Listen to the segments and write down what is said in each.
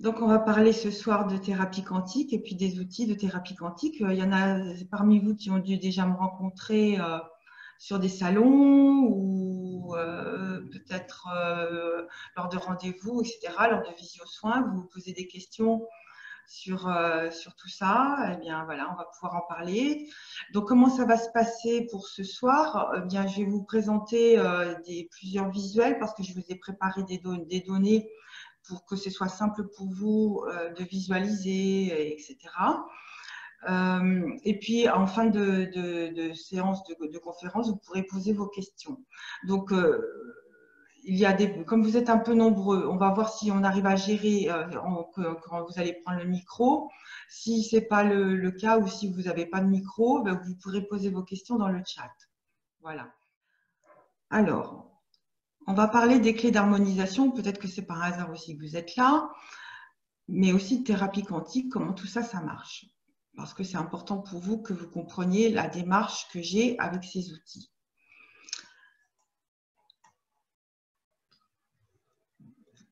Donc, on va parler ce soir de thérapie quantique et puis des outils de thérapie quantique. Il y en a parmi vous qui ont dû déjà me rencontrer sur des salons ou peut-être lors de rendez-vous, etc., lors de visio-soins. Vous vous posez des questions sur tout ça. Eh bien, voilà, on va pouvoir en parler. Donc, comment ça va se passer pour ce soir? Eh bien, je vais vous présenter plusieurs visuels parce que je vous ai préparé des données pour que ce soit simple pour vous de visualiser, etc. Et puis, en fin de séance de conférence, vous pourrez poser vos questions. Donc, comme vous êtes un peu nombreux, on va voir si on arrive à gérer quand vous allez prendre le micro. Si ce n'est pas le cas ou si vous n'avez pas de micro, ben, vous pourrez poser vos questions dans le chat. Voilà. Alors, on va parler des clés d'harmonisation. Peut-être que c'est par hasard aussi que vous êtes là, mais aussi de thérapie quantique, comment tout ça, ça marche. Parce que c'est important pour vous que vous compreniez la démarche que j'ai avec ces outils.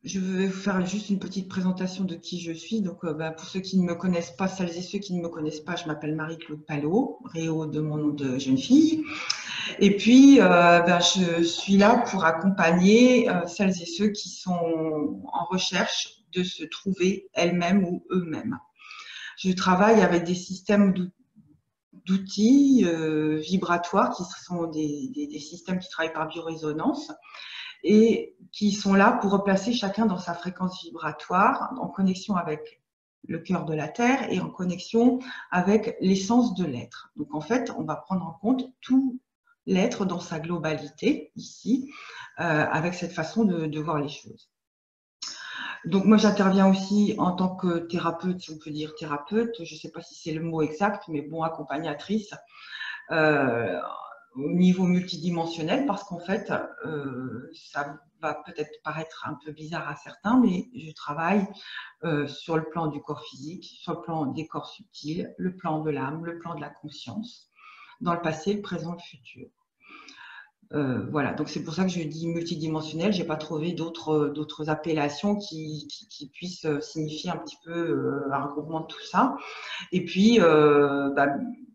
Je vais vous faire juste une petite présentation de qui je suis. Donc, pour ceux qui ne me connaissent pas, celles et ceux qui ne me connaissent pas, je m'appelle Marie-Claude Palot, Réo de mon nom de jeune fille. Et puis, je suis là pour accompagner celles et ceux qui sont en recherche de se trouver elles-mêmes ou eux-mêmes. Je travaille avec des systèmes d'outils vibratoires qui sont des systèmes qui travaillent par biorésonance et qui sont là pour replacer chacun dans sa fréquence vibratoire en connexion avec le cœur de la Terre et en connexion avec l'essence de l'être. Donc en fait, on va prendre en compte tout l'être dans sa globalité ici, avec cette façon de voir les choses. Donc moi j'interviens aussi en tant que thérapeute, si on peut dire thérapeute, je ne sais pas si c'est le mot exact, mais bon, accompagnatrice, au niveau multidimensionnel, parce qu'en fait, ça va peut-être paraître un peu bizarre à certains, mais je travaille sur le plan du corps physique, sur le plan des corps subtils, le plan de l'âme, le plan de la conscience, dans le passé, le présent, le futur. Voilà, donc c'est pour ça que je dis multidimensionnel. Je n'ai pas trouvé d'autres appellations qui puissent signifier un petit peu un regroupement de tout ça. Et puis,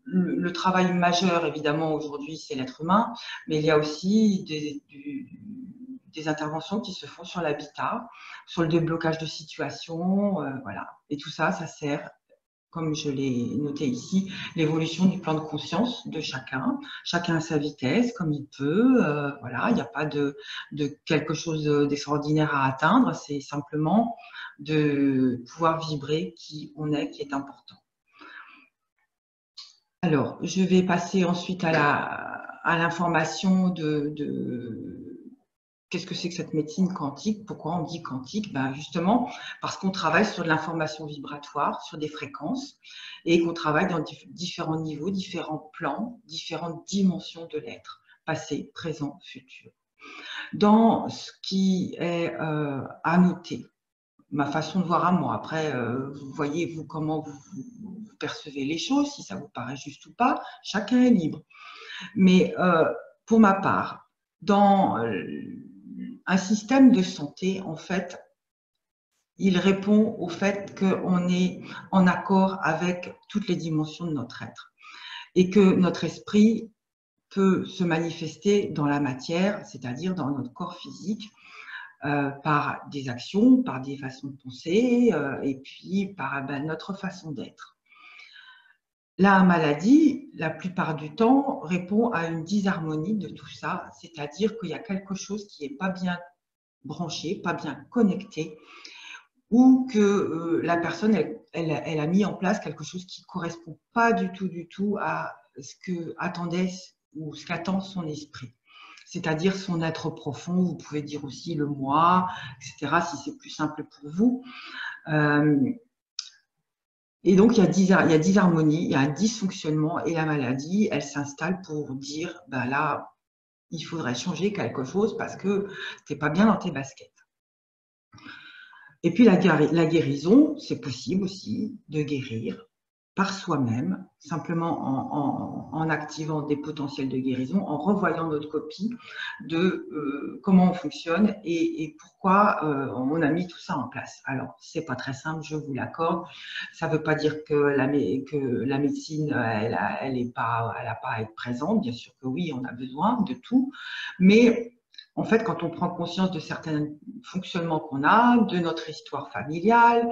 le travail majeur, évidemment, aujourd'hui, c'est l'être humain, mais il y a aussi des interventions qui se font sur l'habitat, sur le déblocage de situations, voilà. Et tout ça, ça sert, comme je l'ai noté ici, l'évolution du plan de conscience de chacun. Chacun à sa vitesse, comme il peut. Voilà, il n'y a pas de quelque chose d'extraordinaire à atteindre. C'est simplement de pouvoir vibrer qui on est, qui est important. Alors, je vais passer ensuite à l'information de qu'est-ce que c'est que cette médecine quantique. Pourquoi on dit quantique? Ben justement, parce qu'on travaille sur de l'information vibratoire, sur des fréquences, et qu'on travaille dans différents niveaux, différents plans, différentes dimensions de l'être, passé, présent, futur. Dans ce qui est à noter, ma façon de voir à moi. Après, vous voyez, vous, comment vous percevez les choses, si ça vous paraît juste ou pas, chacun est libre. Mais pour ma part, dans un système de santé, en fait, il répond au fait qu'on est en accord avec toutes les dimensions de notre être et que notre esprit peut se manifester dans la matière, c'est-à-dire dans notre corps physique, par des actions, par des façons de penser et puis par notre façon d'être. La maladie, la plupart du temps, répond à une disharmonie de tout ça, c'est-à-dire qu'il y a quelque chose qui n'est pas bien branché, pas bien connecté, ou que la personne, elle a mis en place quelque chose qui ne correspond pas du tout à ce que attendait ou ce qu'attend son esprit. C'est-à-dire son être profond, vous pouvez dire aussi le moi, etc., si c'est plus simple pour vous. Et donc, il y a disharmonie, il y a un dysfonctionnement, et la maladie, elle s'installe pour dire, ben là, il faudrait changer quelque chose parce que tu n'es pas bien dans tes baskets. Et puis, la guérison, c'est possible aussi de guérir par soi-même, simplement en activant des potentiels de guérison, en revoyant notre copie de comment on fonctionne et pourquoi on a mis tout ça en place. Alors, c'est pas très simple, je vous l'accorde. Ça ne veut pas dire que la médecine, elle n'a pas à être présente. Bien sûr que oui, on a besoin de tout, mais en fait, quand on prend conscience de certains fonctionnements qu'on a, de notre histoire familiale,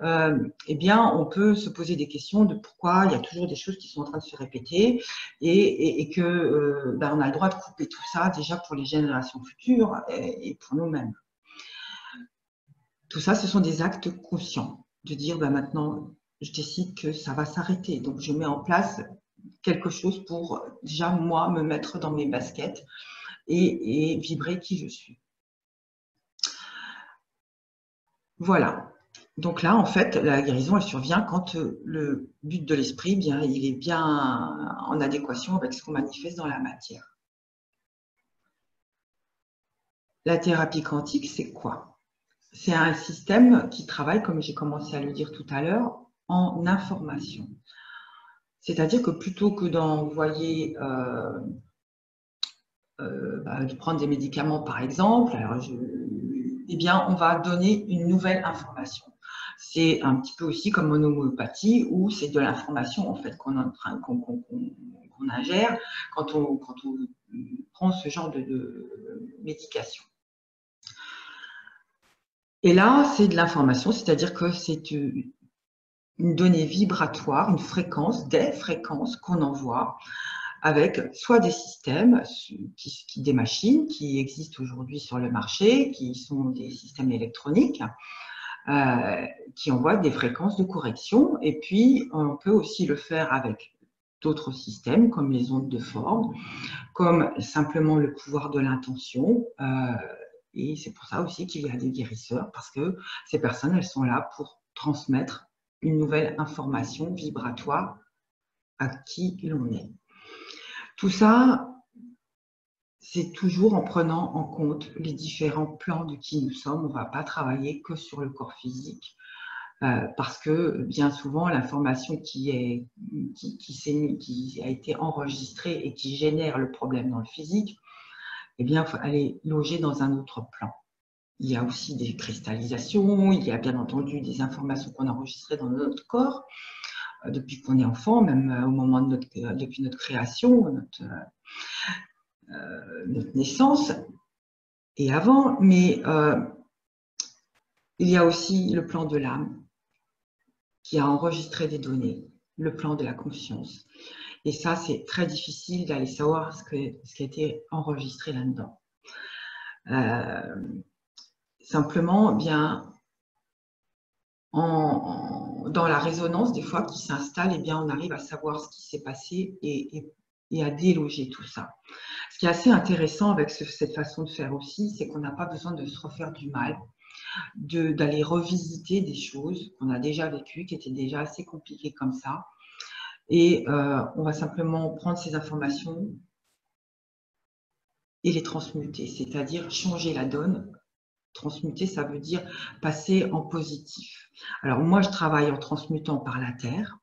eh bien, on peut se poser des questions de pourquoi il y a toujours des choses qui sont en train de se répéter et que on a le droit de couper tout ça déjà pour les générations futures et pour nous-mêmes. Tout ça, ce sont des actes conscients de dire maintenant, je décide que ça va s'arrêter. Donc, je mets en place quelque chose pour déjà, moi, me mettre dans mes baskets et vibrer qui je suis. Voilà. Donc là, en fait, la guérison, elle survient quand le but de l'esprit, bien, il est bien en adéquation avec ce qu'on manifeste dans la matière. La thérapie quantique, c'est quoi? C'est un système qui travaille, comme j'ai commencé à le dire tout à l'heure, en information. C'est-à-dire que plutôt que d'envoyer de prendre des médicaments, par exemple, alors eh bien, on va donner une nouvelle information. C'est un petit peu aussi comme en homéopathie, où c'est de l'information en fait qu'on ingère quand on prend ce genre de médication. Et là, c'est de l'information, c'est-à-dire que c'est une donnée vibratoire, une fréquence, des fréquences qu'on envoie avec soit des systèmes, des machines qui existent aujourd'hui sur le marché, qui sont des systèmes électroniques, qui envoient des fréquences de correction. Et puis, on peut aussi le faire avec d'autres systèmes, comme les ondes de forme, comme simplement le pouvoir de l'intention. Et c'est pour ça aussi qu'il y a des guérisseurs, parce que ces personnes, elles sont là pour transmettre une nouvelle information vibratoire à qui l'on est. Tout ça, c'est toujours en prenant en compte les différents plans de qui nous sommes. On ne va pas travailler que sur le corps physique parce que bien souvent, l'information qui a été enregistrée et qui génère le problème dans le physique, eh bien, elle est logée dans un autre plan. Il y a aussi des cristallisations, il y a bien entendu des informations qu'on a enregistrées dans notre corps depuis qu'on est enfant, même au moment de depuis notre création, notre naissance et avant, mais il y a aussi le plan de l'âme qui a enregistré des données, le plan de la conscience. Et ça, c'est très difficile d'aller savoir ce qui a été enregistré là-dedans. Simplement, bien, dans la résonance, des fois, qui s'installe, eh bien, on arrive à savoir ce qui s'est passé et à déloger tout ça. Ce qui est assez intéressant avec cette façon de faire aussi, c'est qu'on n'a pas besoin de se refaire du mal, d'aller revisiter des choses qu'on a déjà vécues, qui étaient déjà assez compliquées comme ça. Et on va simplement prendre ces informations et les transmuter, c'est-à-dire changer la donne. Transmuter, ça veut dire passer en positif. Alors moi, je travaille en transmutant par la terre,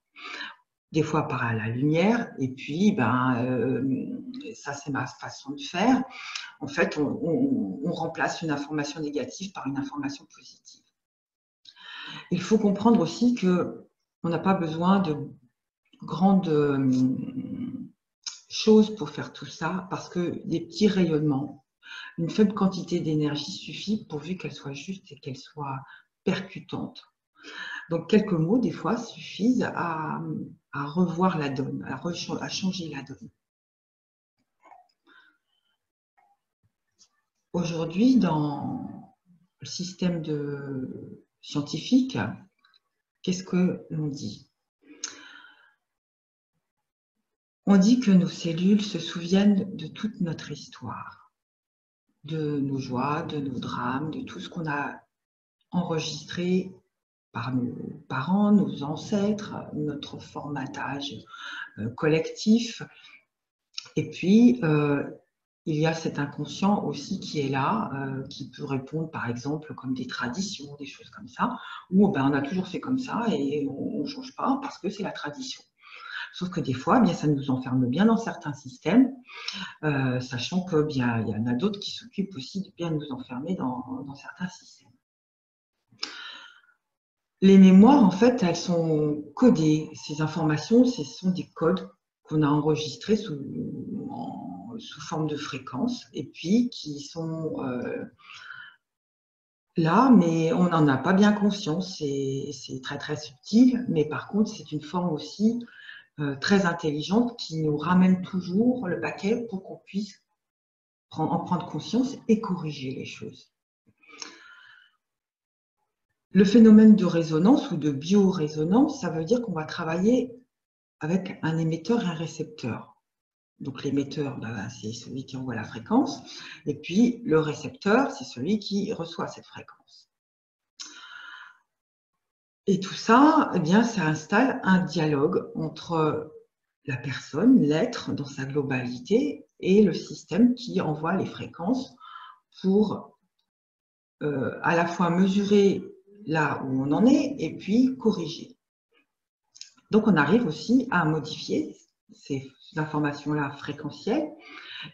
des fois par la lumière, et puis ça c'est ma façon de faire. En fait, on remplace une information négative par une information positive. Il faut comprendre aussi qu'on n'a pas besoin de grandes choses pour faire tout ça, parce que des petits rayonnements, une faible quantité d'énergie suffit pourvu qu'elle soit juste et qu'elle soit percutante. Donc, quelques mots, des fois, suffisent à revoir la donne, à changer la donne. Aujourd'hui, dans le système scientifique, qu'est-ce que l'on dit? On dit que nos cellules se souviennent de toute notre histoire, de nos joies, de nos drames, de tout ce qu'on a enregistré par nos parents, nos ancêtres, notre formatage collectif. Et puis, il y a cet inconscient aussi qui est là, qui peut répondre par exemple comme des traditions, des choses comme ça, où ben, on a toujours fait comme ça et on ne change pas parce que c'est la tradition. Sauf que des fois, bien, ça nous enferme bien dans certains systèmes, sachant que bien, il y en a d'autres qui s'occupent aussi de bien nous enfermer dans certains systèmes. Les mémoires, en fait, elles sont codées. Ces informations, ce sont des codes qu'on a enregistrés sous forme de fréquences et puis qui sont là, mais on n'en a pas bien conscience. C'est très, très subtil, mais par contre, c'est une forme aussi très intelligente qui nous ramène toujours le paquet pour qu'on puisse en prendre conscience et corriger les choses. Le phénomène de résonance ou de biorésonance, ça veut dire qu'on va travailler avec un émetteur et un récepteur. Donc l'émetteur, c'est celui qui envoie la fréquence, et puis le récepteur, c'est celui qui reçoit cette fréquence. Et tout ça, eh bien, ça installe un dialogue entre la personne, l'être dans sa globalité, et le système qui envoie les fréquences pour à la fois mesurer là où on en est et puis corriger. Donc on arrive aussi à modifier ces informations-là fréquentielles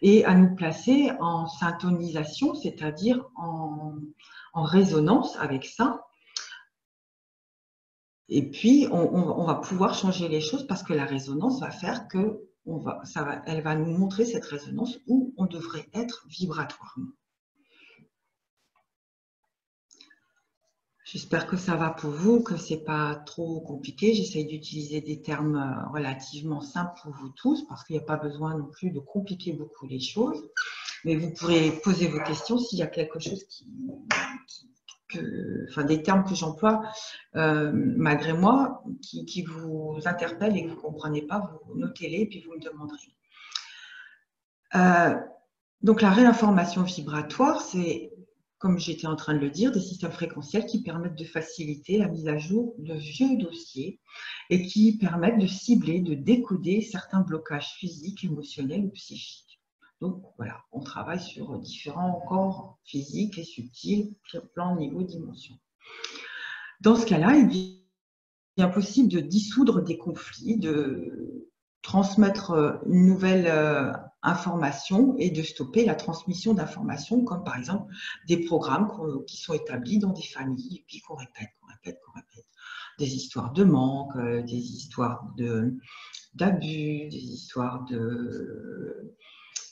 et à nous placer en syntonisation, c'est-à-dire en résonance avec ça. Et puis, on va pouvoir changer les choses parce que la résonance va faire que elle va nous montrer cette résonance où on devrait être vibratoirement. J'espère que ça va pour vous, que ce n'est pas trop compliqué. J'essaye d'utiliser des termes relativement simples pour vous tous parce qu'il n'y a pas besoin non plus de compliquer beaucoup les choses. Mais vous pourrez poser vos questions s'il y a quelque chose enfin des termes que j'emploie malgré moi, qui vous interpellent et que vous ne comprenez pas, vous notez-les et puis vous me demanderez. Donc la réinformation vibratoire, c'est, comme j'étais en train de le dire, des systèmes fréquentiels qui permettent de faciliter la mise à jour de vieux dossiers et qui permettent de cibler, de décoder certains blocages physiques, émotionnels ou psychiques. Donc voilà, on travaille sur différents corps physiques et subtils, plan, niveau, dimension. Dans ce cas-là, il devient possible de dissoudre des conflits, de transmettre une nouvelle information et de stopper la transmission d'informations, comme par exemple des programmes qui sont établis dans des familles et puis qu'on répète, qu'on répète, qu'on répète. Des histoires de manque, des histoires d'abus, des histoires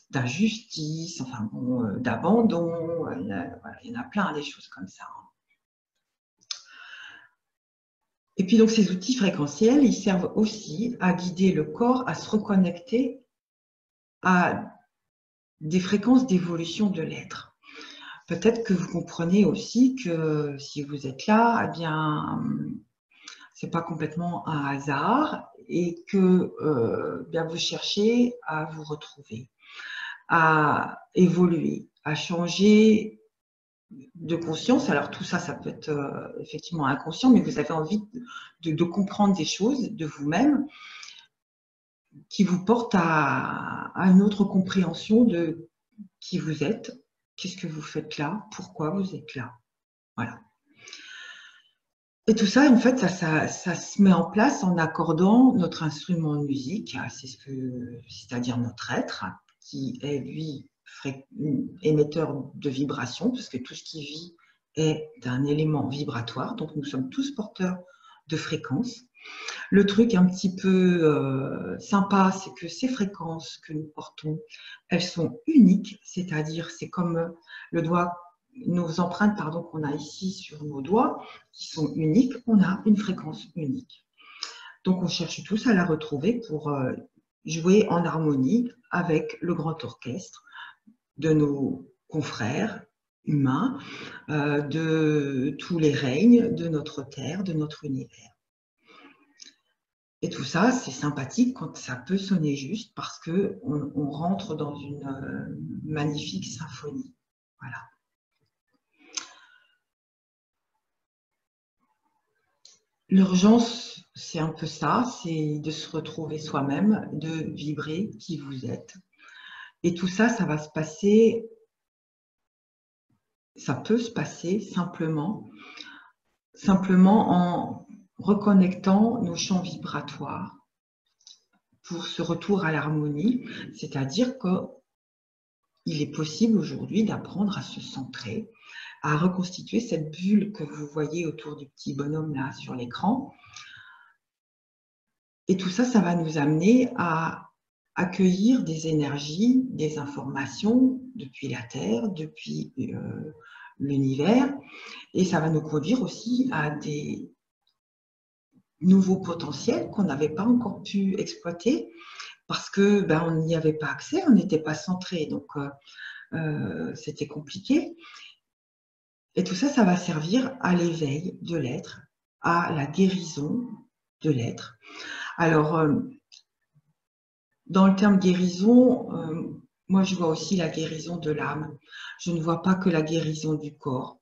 d'injustice, enfin bon, d'abandon, il y en a plein des choses comme ça. Et puis donc ces outils fréquentiels, ils servent aussi à guider le corps à se reconnecter à des fréquences d'évolution de l'être. Peut-être que vous comprenez aussi que si vous êtes là, eh bien, c'est pas complètement un hasard et que bien vous cherchez à vous retrouver, à évoluer, à changer de conscience. Alors tout ça, ça peut être effectivement inconscient, mais vous avez envie de comprendre des choses de vous-même qui vous portent à une autre compréhension de qui vous êtes, qu'est-ce que vous faites là, pourquoi vous êtes là. Voilà. Et tout ça, en fait, ça se met en place en accordant notre instrument de musique, c'est-à-dire notre être, qui est, lui, émetteur de vibrations, parce que tout ce qui vit est un élément vibratoire, donc nous sommes tous porteurs de fréquences. Le truc un petit peu sympa, c'est que ces fréquences que nous portons, elles sont uniques, c'est-à-dire c'est comme le doigt, nos empreintes qu'on a ici sur nos doigts, qui sont uniques, on a une fréquence unique. Donc on cherche tous à la retrouver pour jouer en harmonie avec le grand orchestre de nos confrères humains, de tous les règnes de notre Terre, de notre univers. Et tout ça, c'est sympathique quand ça peut sonner juste parce qu'on rentre dans une magnifique symphonie. Voilà. L'urgence, c'est un peu ça, c'est de se retrouver soi-même, de vibrer qui vous êtes. Et tout ça, ça va se passer, ça peut se passer simplement en reconnectant nos champs vibratoires pour ce retour à l'harmonie, c'est-à-dire qu'il est possible aujourd'hui d'apprendre à se centrer, à reconstituer cette bulle que vous voyez autour du petit bonhomme là sur l'écran. Et tout ça, ça va nous amener à accueillir des énergies, des informations depuis la Terre, depuis l'univers, et ça va nous conduire aussi à des nouveaux potentiels qu'on n'avait pas encore pu exploiter parce que on n'y avait pas accès, on n'était pas centré, donc c'était compliqué. Et tout ça, ça va servir à l'éveil de l'être, à la guérison de l'être. Alors, dans le terme guérison, moi je vois aussi la guérison de l'âme. Je ne vois pas que la guérison du corps.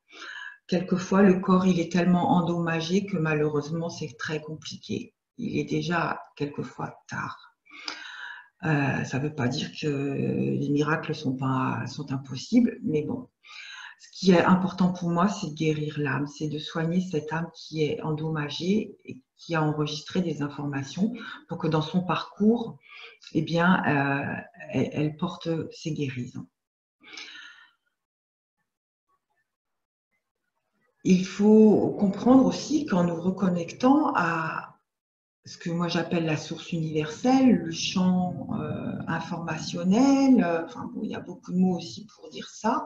Quelquefois, le corps, il est tellement endommagé que malheureusement, c'est très compliqué. Il est déjà quelquefois tard. Ça ne veut pas dire que les miracles sont impossibles, mais bon. Ce qui est important pour moi, c'est de guérir l'âme, c'est de soigner cette âme qui est endommagée et qui a enregistré des informations pour que dans son parcours, eh bien, elle porte ses guérisons. Il faut comprendre aussi qu'en nous reconnectant à ce que moi j'appelle la source universelle, le champ informationnel, enfin bon, il y a beaucoup de mots aussi pour dire ça,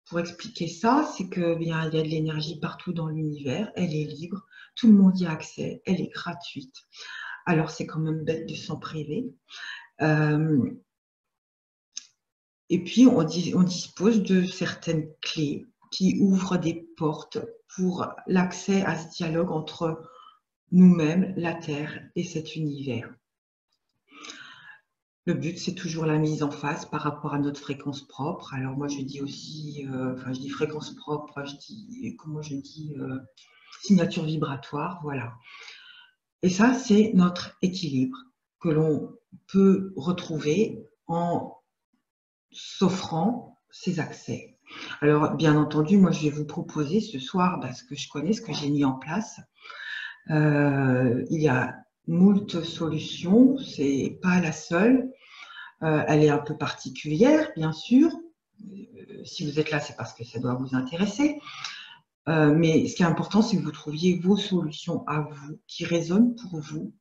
pour expliquer ça, c'est que bien il y a de l'énergie partout dans l'univers, elle est libre, tout le monde y a accès, elle est gratuite. Alors c'est quand même bête de s'en priver. Et puis on dispose de certaines clés qui ouvrent des portes pour l'accès à ce dialogue entre nous-mêmes, la Terre et cet univers. Le but, c'est toujours la mise en phase par rapport à notre fréquence propre. Alors moi, je dis aussi, je dis fréquence propre, signature vibratoire, voilà. Et ça, c'est notre équilibre que l'on peut retrouver en s'offrant ces accès. Alors, bien entendu, moi, je vais vous proposer ce soir ce que je connais, ce que j'ai mis en place. Il y a moult solutions, c'est pas la seule. Elle est un peu particulière, bien sûr. Si vous êtes là, c'est parce que ça doit vous intéresser. Mais ce qui est important, c'est que vous trouviez vos solutions à vous, qui résonnent pour vous,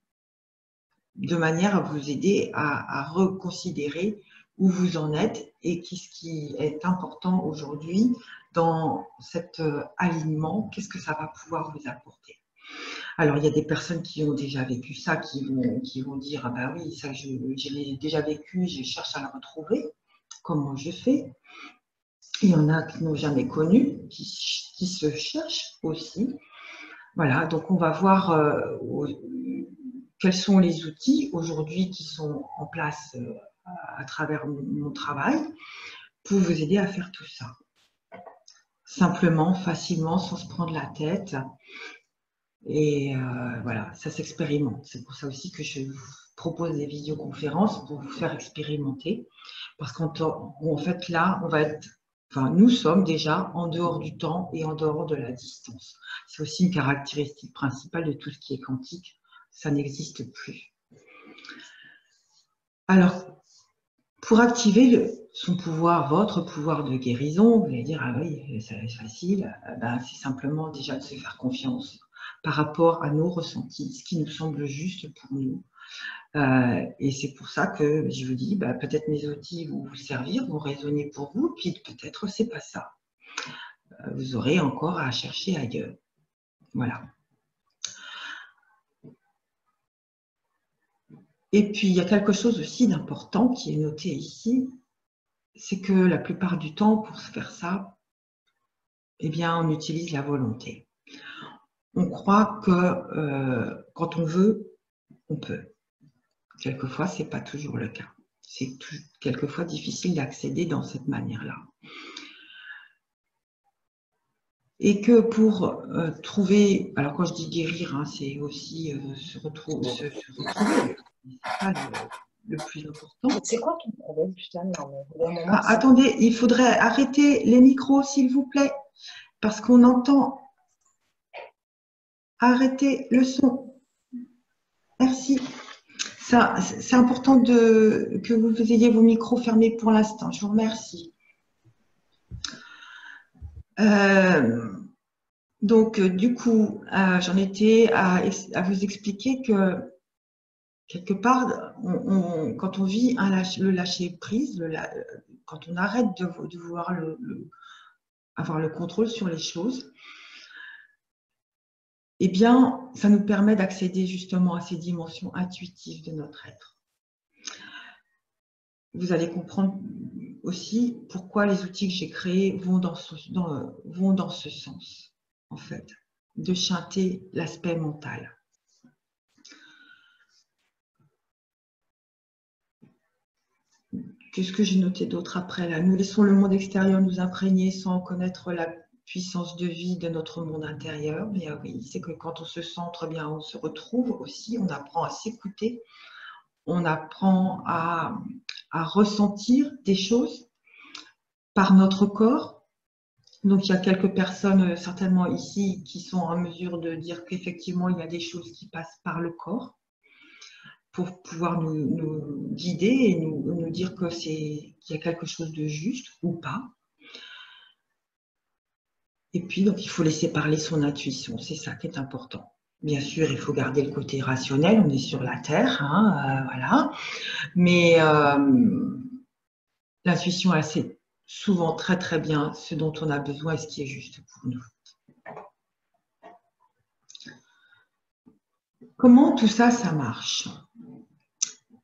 de manière à vous aider à reconsidérer où vous en êtes et ce qui est important aujourd'hui dans cet alignement, qu'est-ce que ça va pouvoir vous apporter. Alors, il y a des personnes qui ont déjà vécu ça, qui vont dire « Ah ben oui, ça, je l'ai déjà vécu, je cherche à le retrouver. Comment je fais ?» Il y en a qui n'ont jamais connu, qui se cherchent aussi. Voilà, donc on va voir quels sont les outils aujourd'hui qui sont en place à travers mon travail pour vous aider à faire tout ça. Simplement, facilement, sans se prendre la tête. Et voilà, ça s'expérimente. C'est pour ça aussi que je vous propose des vidéoconférences pour vous faire expérimenter. Parce qu'en fait, là, nous sommes déjà en dehors du temps et en dehors de la distance. C'est aussi une caractéristique principale de tout ce qui est quantique. Ça n'existe plus. Alors, pour activer son pouvoir, votre pouvoir de guérison, vous allez dire « Ah oui, c'est facile ». C'est simplement déjà de se faire confiance par rapport à nos ressentis, ce qui nous semble juste pour nous. Et c'est pour ça que je vous dis, peut-être mes outils vont vous servir, vont résonner pour vous, puis peut-être c'est pas ça. Vous aurez encore à chercher ailleurs. Voilà. Et puis il y a quelque chose aussi d'important qui est noté ici, c'est que la plupart du temps, pour faire ça, eh bien, on utilise la volonté. On croit que quand on veut, on peut. Quelquefois, ce n'est pas toujours le cas. C'est quelquefois difficile d'accéder dans cette manière-là. Et que pour trouver, alors quand je dis guérir, c'est aussi se retrouver. C'est ça le plus important. C'est quoi ton problème, putain, non, mais Ah, attendez, il faudrait arrêter les micros, s'il vous plaît, parce qu'on entend. Arrêtez le son. Merci. C'est important que vous ayez vos micros fermés pour l'instant. Je vous remercie. Du coup, j'en étais à vous expliquer que quelque part, quand on vit le lâcher prise, quand on arrête de vouloir avoir le contrôle sur les choses, eh bien, ça nous permet d'accéder justement à ces dimensions intuitives de notre être. Vous allez comprendre aussi pourquoi les outils que j'ai créés vont dans ce sens, en fait, de chanter l'aspect mental. Qu'est-ce que j'ai noté d'autre après là? Nous laissons le monde extérieur nous imprégner sans connaître la puissance de vie de notre monde intérieur. Mais oui, c'est que quand on se centre bien, on se retrouve aussi, on apprend à s'écouter, on apprend à ressentir des choses par notre corps. Donc, il y a quelques personnes certainement ici qui sont en mesure de dire qu'effectivement, il y a des choses qui passent par le corps pour pouvoir nous guider et nous dire qu'il y a quelque chose de juste ou pas. Et puis, donc, il faut laisser parler son intuition. C'est ça qui est important. Bien sûr, il faut garder le côté rationnel. On est sur la Terre, hein, voilà. Mais l'intuition, elle sait souvent très, très bien ce dont on a besoin et ce qui est juste pour nous. Comment tout ça, ça marche?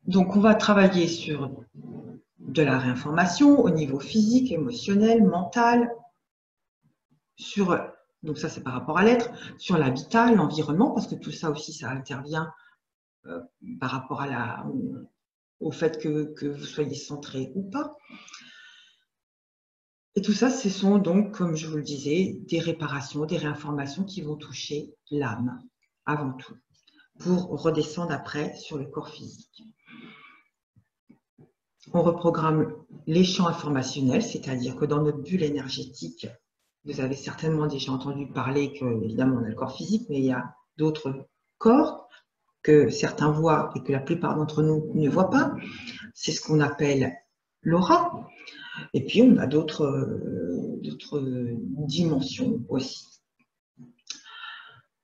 Donc, on va travailler sur de la réinformation au niveau physique, émotionnel, mental, donc ça c'est par rapport à l'être, sur l'habitat, l'environnement, parce que tout ça aussi, ça intervient par rapport au fait que vous soyez centré ou pas. Et tout ça, ce sont donc, comme je vous le disais, des réparations, des réinformations qui vont toucher l'âme, avant tout, pour redescendre après sur le corps physique. On reprogramme les champs informationnels, c'est-à-dire que dans notre bulle énergétique, vous avez certainement déjà entendu parler que, évidemment, on a le corps physique, mais il y a d'autres corps que certains voient et que la plupart d'entre nous ne voient pas. C'est ce qu'on appelle l'aura. Et puis, on a d'autres dimensions aussi.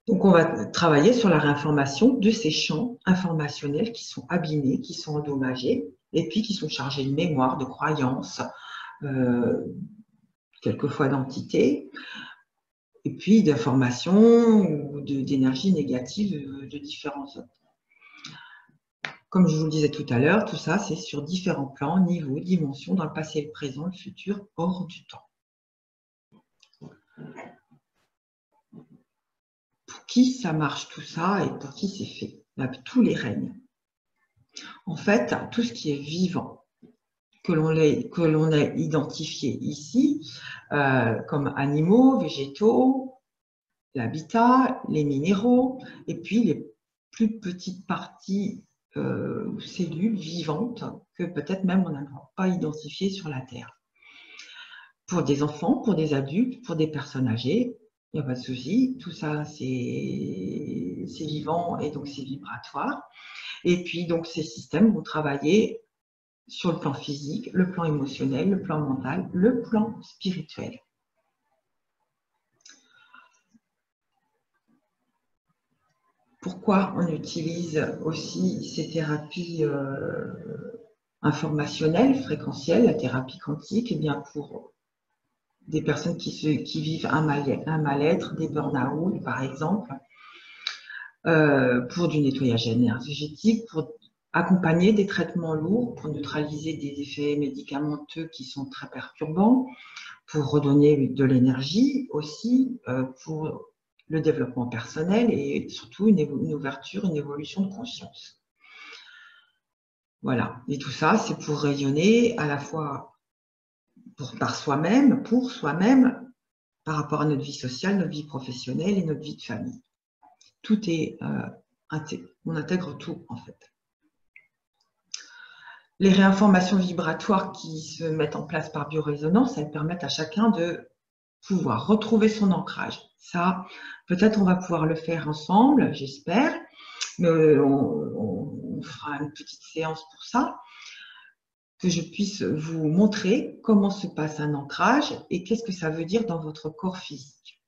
Donc, on va travailler sur la réinformation de ces champs informationnels qui sont abîmés, qui sont endommagés, et puis qui sont chargés de mémoire, de croyances, quelquefois d'entités, et puis d'informations ou d'énergie négative de différents autres. Comme je vous le disais tout à l'heure, tout ça, c'est sur différents plans, niveaux, dimensions, dans le passé, le présent, le futur, hors du temps. Pour qui ça marche tout ça et pour qui c'est fait? Tous les règnes. En fait, tout ce qui est vivant, que l'on a identifié ici, comme animaux, végétaux, l'habitat, les minéraux, et puis les plus petites parties cellules vivantes que peut-être même on n'a pas identifiées sur la Terre. Pour des enfants, pour des adultes, pour des personnes âgées, il n'y a pas de souci, tout ça c'est vivant et donc c'est vibratoire. Et puis donc ces systèmes vont travailler sur le plan physique, le plan émotionnel, le plan mental, le plan spirituel. Pourquoi on utilise aussi ces thérapies informationnelles, fréquentielles, la thérapie quantique? Eh bien pour des personnes qui vivent un mal-être, des burn-out par exemple, pour du nettoyage énergétique, pour accompagner des traitements lourds, pour neutraliser des effets médicamenteux qui sont très perturbants, pour redonner de l'énergie aussi, pour le développement personnel et surtout une ouverture, une évolution de conscience. Voilà, et tout ça, c'est pour rayonner à la fois par soi-même, pour soi-même, par rapport à notre vie sociale, notre vie professionnelle et notre vie de famille. Tout est intégré, on intègre tout en fait. Les réinformations vibratoires qui se mettent en place par biorésonance, elles permettent à chacun de pouvoir retrouver son ancrage. Ça, peut-être on va pouvoir le faire ensemble, j'espère, mais on fera une petite séance pour ça, que je puisse vous montrer comment se passe un ancrage et qu'est-ce que ça veut dire dans votre corps physique.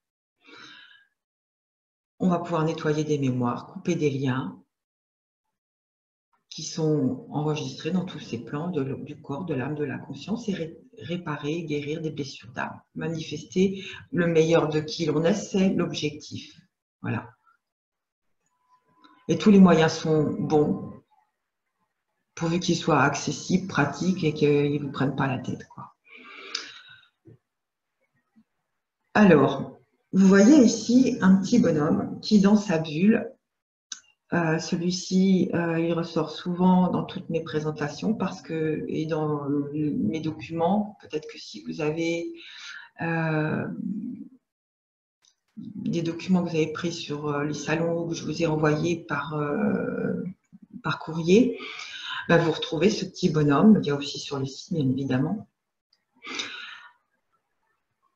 On va pouvoir nettoyer des mémoires, couper des liens qui sont enregistrés dans tous ces plans du corps, de l'âme, de la conscience et réparer, guérir des blessures d'âme. Manifester le meilleur de qui l'on est, c'est l'objectif. Voilà. Et tous les moyens sont bons, pourvu qu'ils soient accessibles, pratiques et qu'ils ne vous prennent pas la tête, quoi. Alors, vous voyez ici un petit bonhomme qui, dans sa bulle, celui-ci, il ressort souvent dans toutes mes présentations parce que, et dans mes documents, peut-être que si vous avez des documents que vous avez pris sur les salons que je vous ai envoyés par courrier, ben vous retrouvez ce petit bonhomme, il y a aussi sur le site, bien évidemment.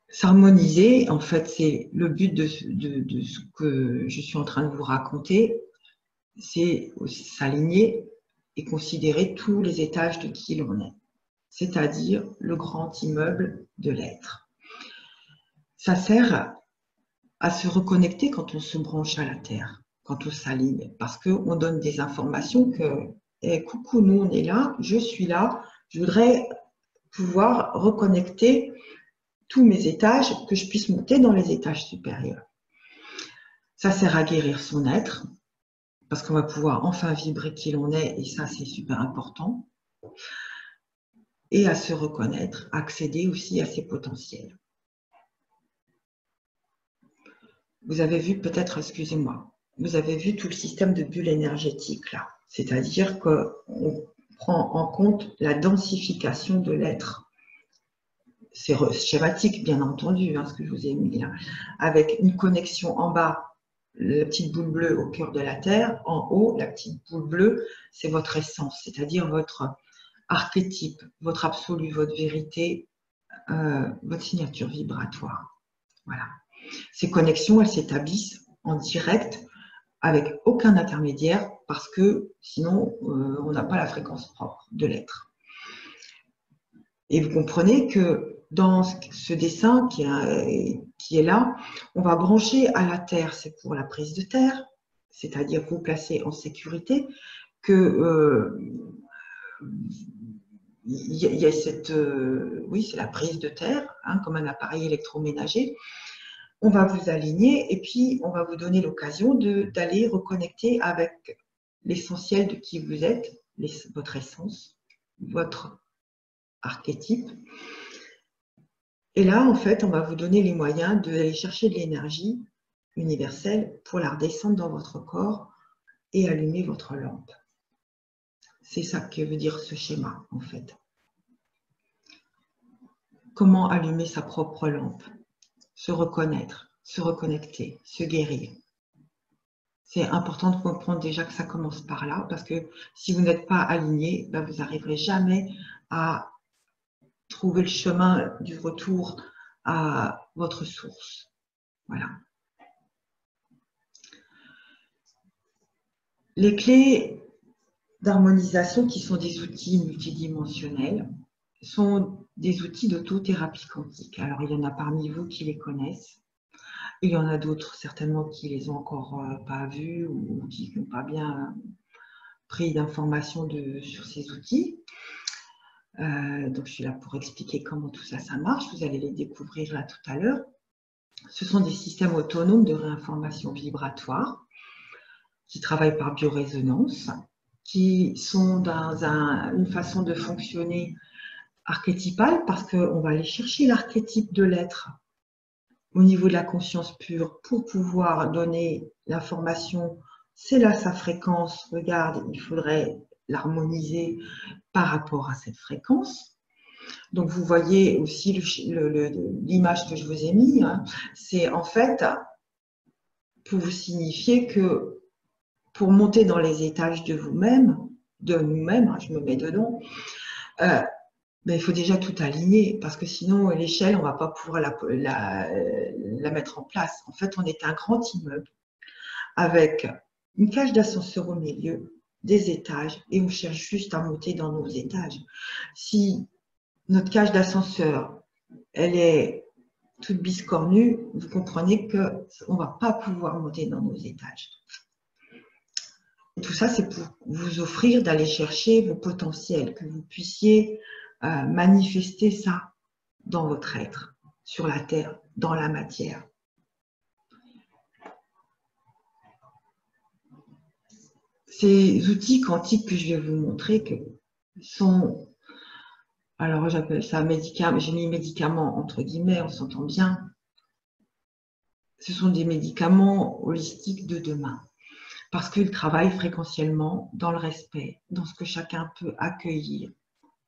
S'harmoniser, en fait, c'est le but de ce que je suis en train de vous raconter, c'est s'aligner et considérer tous les étages de qui l'on est, c'est-à-dire le grand immeuble de l'être. Ça sert à se reconnecter quand on se branche à la Terre, quand on s'aligne, parce qu'on donne des informations que hey, coucou, nous on est là, je suis là, je voudrais pouvoir reconnecter tous mes étages, que je puisse monter dans les étages supérieurs. Ça sert à guérir son être, parce qu'on va pouvoir enfin vibrer qui l'on est, et ça c'est super important, et à se reconnaître, accéder aussi à ses potentiels. Vous avez vu peut-être, excusez-moi, vous avez vu tout le système de bulles énergétiques là, c'est-à-dire qu'on prend en compte la densification de l'être. C'est schématique, bien entendu, hein, ce que je vous ai mis là, avec une connexion en bas, la petite boule bleue au cœur de la Terre, en haut, la petite boule bleue, c'est votre essence, c'est-à-dire votre archétype, votre absolu, votre vérité, votre signature vibratoire. Voilà. Ces connexions, elles s'établissent en direct avec aucun intermédiaire parce que sinon, on n'a pas la fréquence propre de l'être. Et vous comprenez que dans ce dessin qui est là, on va brancher à la Terre, c'est pour la prise de terre, c'est-à-dire vous placer en sécurité, que il y a cette, oui, c'est la prise de terre, hein, comme un appareil électroménager. On va vous aligner et puis on va vous donner l'occasion d'aller reconnecter avec l'essentiel de qui vous êtes, votre essence, votre archétype. Et là, en fait, on va vous donner les moyens d'aller chercher de l'énergie universelle pour la redescendre dans votre corps et allumer votre lampe. C'est ça que veut dire ce schéma, en fait. Comment allumer sa propre lampe? Se reconnaître, se reconnecter, se guérir. C'est important de comprendre déjà que ça commence par là, parce que si vous n'êtes pas aligné, ben vous n'arriverez jamais à trouver le chemin du retour à votre source. Voilà. Les clés d'harmonisation, qui sont des outils multidimensionnels, sont des outils d'autothérapie quantique. Alors, il y en a parmi vous qui les connaissent. Il y en a d'autres certainement qui les ont encore pas vus ou qui n'ont pas bien pris d'informations sur ces outils. Donc, je suis là pour expliquer comment tout ça, ça marche. Vous allez les découvrir là tout à l'heure. Ce sont des systèmes autonomes de réinformation vibratoire qui travaillent par biorésonance, qui sont dans une façon de fonctionner archétypale parce qu'on va aller chercher l'archétype de l'être au niveau de la conscience pure pour pouvoir donner l'information. C'est là sa fréquence, regarde, il faudrait l'harmoniser par rapport à cette fréquence. Donc vous voyez aussi l'image que je vous ai mise, hein, c'est en fait pour vous signifier que pour monter dans les étages de vous-même, de nous-mêmes, hein, je me mets dedans, ben, il faut déjà tout aligner parce que sinon, l'échelle, on ne va pas pouvoir la mettre en place. En fait, on est un grand immeuble avec une cage d'ascenseur au milieu, des étages, et on cherche juste à monter dans nos étages. Si notre cage d'ascenseur, elle est toute biscornue, vous comprenez qu'on ne va pas pouvoir monter dans nos étages. Et tout ça, c'est pour vous offrir d'aller chercher vos potentiels, que vous puissiez manifester ça dans votre être, sur la terre, dans la matière. Ces outils quantiques que je vais vous montrer sont, alors j'appelle ça médicaments, j'ai mis médicaments entre guillemets, on s'entend bien. Ce sont des médicaments holistiques de demain parce qu'ils travaillent fréquentiellement dans le respect, dans ce que chacun peut accueillir,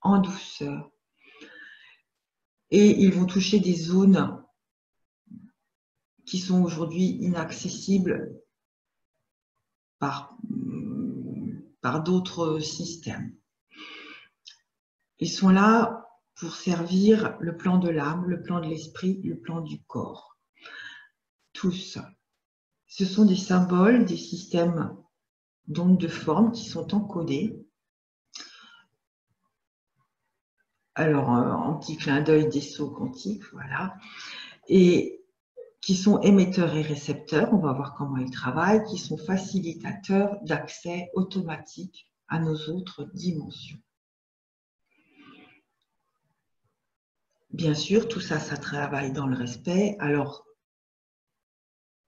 en douceur. Et ils vont toucher des zones qui sont aujourd'hui inaccessibles par d'autres systèmes. Ils sont là pour servir le plan de l'âme, le plan de l'esprit, le plan du corps. Tous. Ce sont des symboles, des systèmes d'ondes de forme qui sont encodés. Alors, en petit clin d'œil des sauts quantiques, voilà. Et qui sont émetteurs et récepteurs, on va voir comment ils travaillent, qui sont facilitateurs d'accès automatique à nos autres dimensions. Bien sûr, tout ça, ça travaille dans le respect. Alors,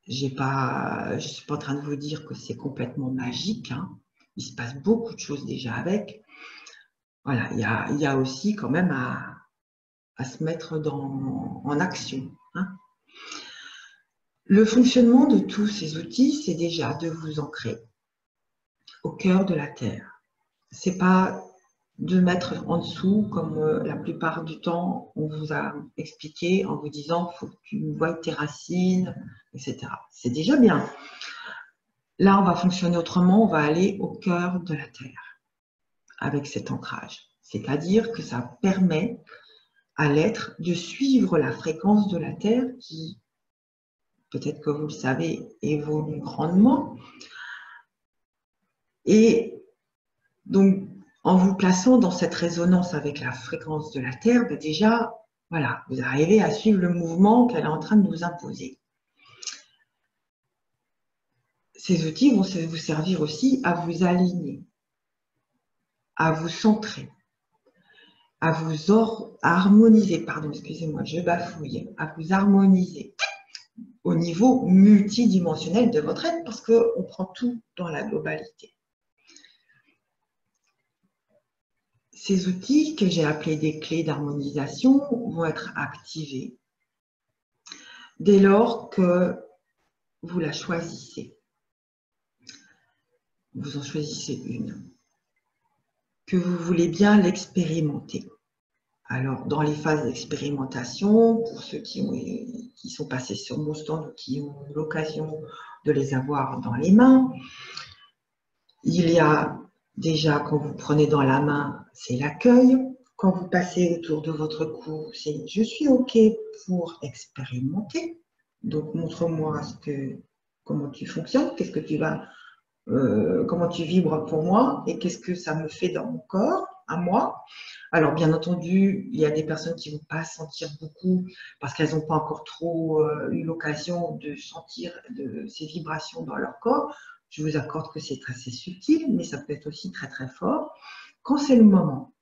je ne suis pas en train de vous dire que c'est complètement magique, hein. Il se passe beaucoup de choses déjà avec. Voilà, il y a aussi quand même à se mettre en action, hein. Le fonctionnement de tous ces outils, c'est déjà de vous ancrer au cœur de la Terre. C'est pas de mettre en dessous, comme la plupart du temps, on vous a expliqué en vous disant « faut que tu voies tes racines », etc. C'est déjà bien. Là, on va fonctionner autrement, on va aller au cœur de la Terre avec cet ancrage. C'est-à-dire que ça permet à l'être de suivre la fréquence de la Terre qui, peut-être que vous le savez, évolue grandement. Et donc, en vous plaçant dans cette résonance avec la fréquence de la Terre, ben déjà, voilà, vous arrivez à suivre le mouvement qu'elle est en train de nous imposer. Ces outils vont vous servir aussi à vous aligner, à vous centrer, à vous harmoniser, pardon, excusez-moi, je bafouille, à vous harmoniser au niveau multidimensionnel de votre être parce qu'on prend tout dans la globalité. Ces outils que j'ai appelés des clés d'harmonisation vont être activés dès lors que vous la choisissez. Vous en choisissez une, que vous voulez bien l'expérimenter. Alors, dans les phases d'expérimentation, pour ceux qui sont passés sur mon stand ou qui ont eu l'occasion de les avoir dans les mains, il y a déjà, quand vous prenez dans la main, c'est l'accueil. Quand vous passez autour de votre cou, c'est « je suis OK pour expérimenter ». Donc, montre-moi comment tu fonctionnes, qu'est-ce que tu vas, comment tu vibres pour moi et qu'est-ce que ça me fait dans mon corps, à moi. Alors, bien entendu, il y a des personnes qui ne vont pas sentir beaucoup parce qu'elles n'ont pas encore trop eu l'occasion de sentir ces vibrations dans leur corps. Je vous accorde que c'est assez subtil, mais ça peut être aussi très, très fort quand c'est le moment.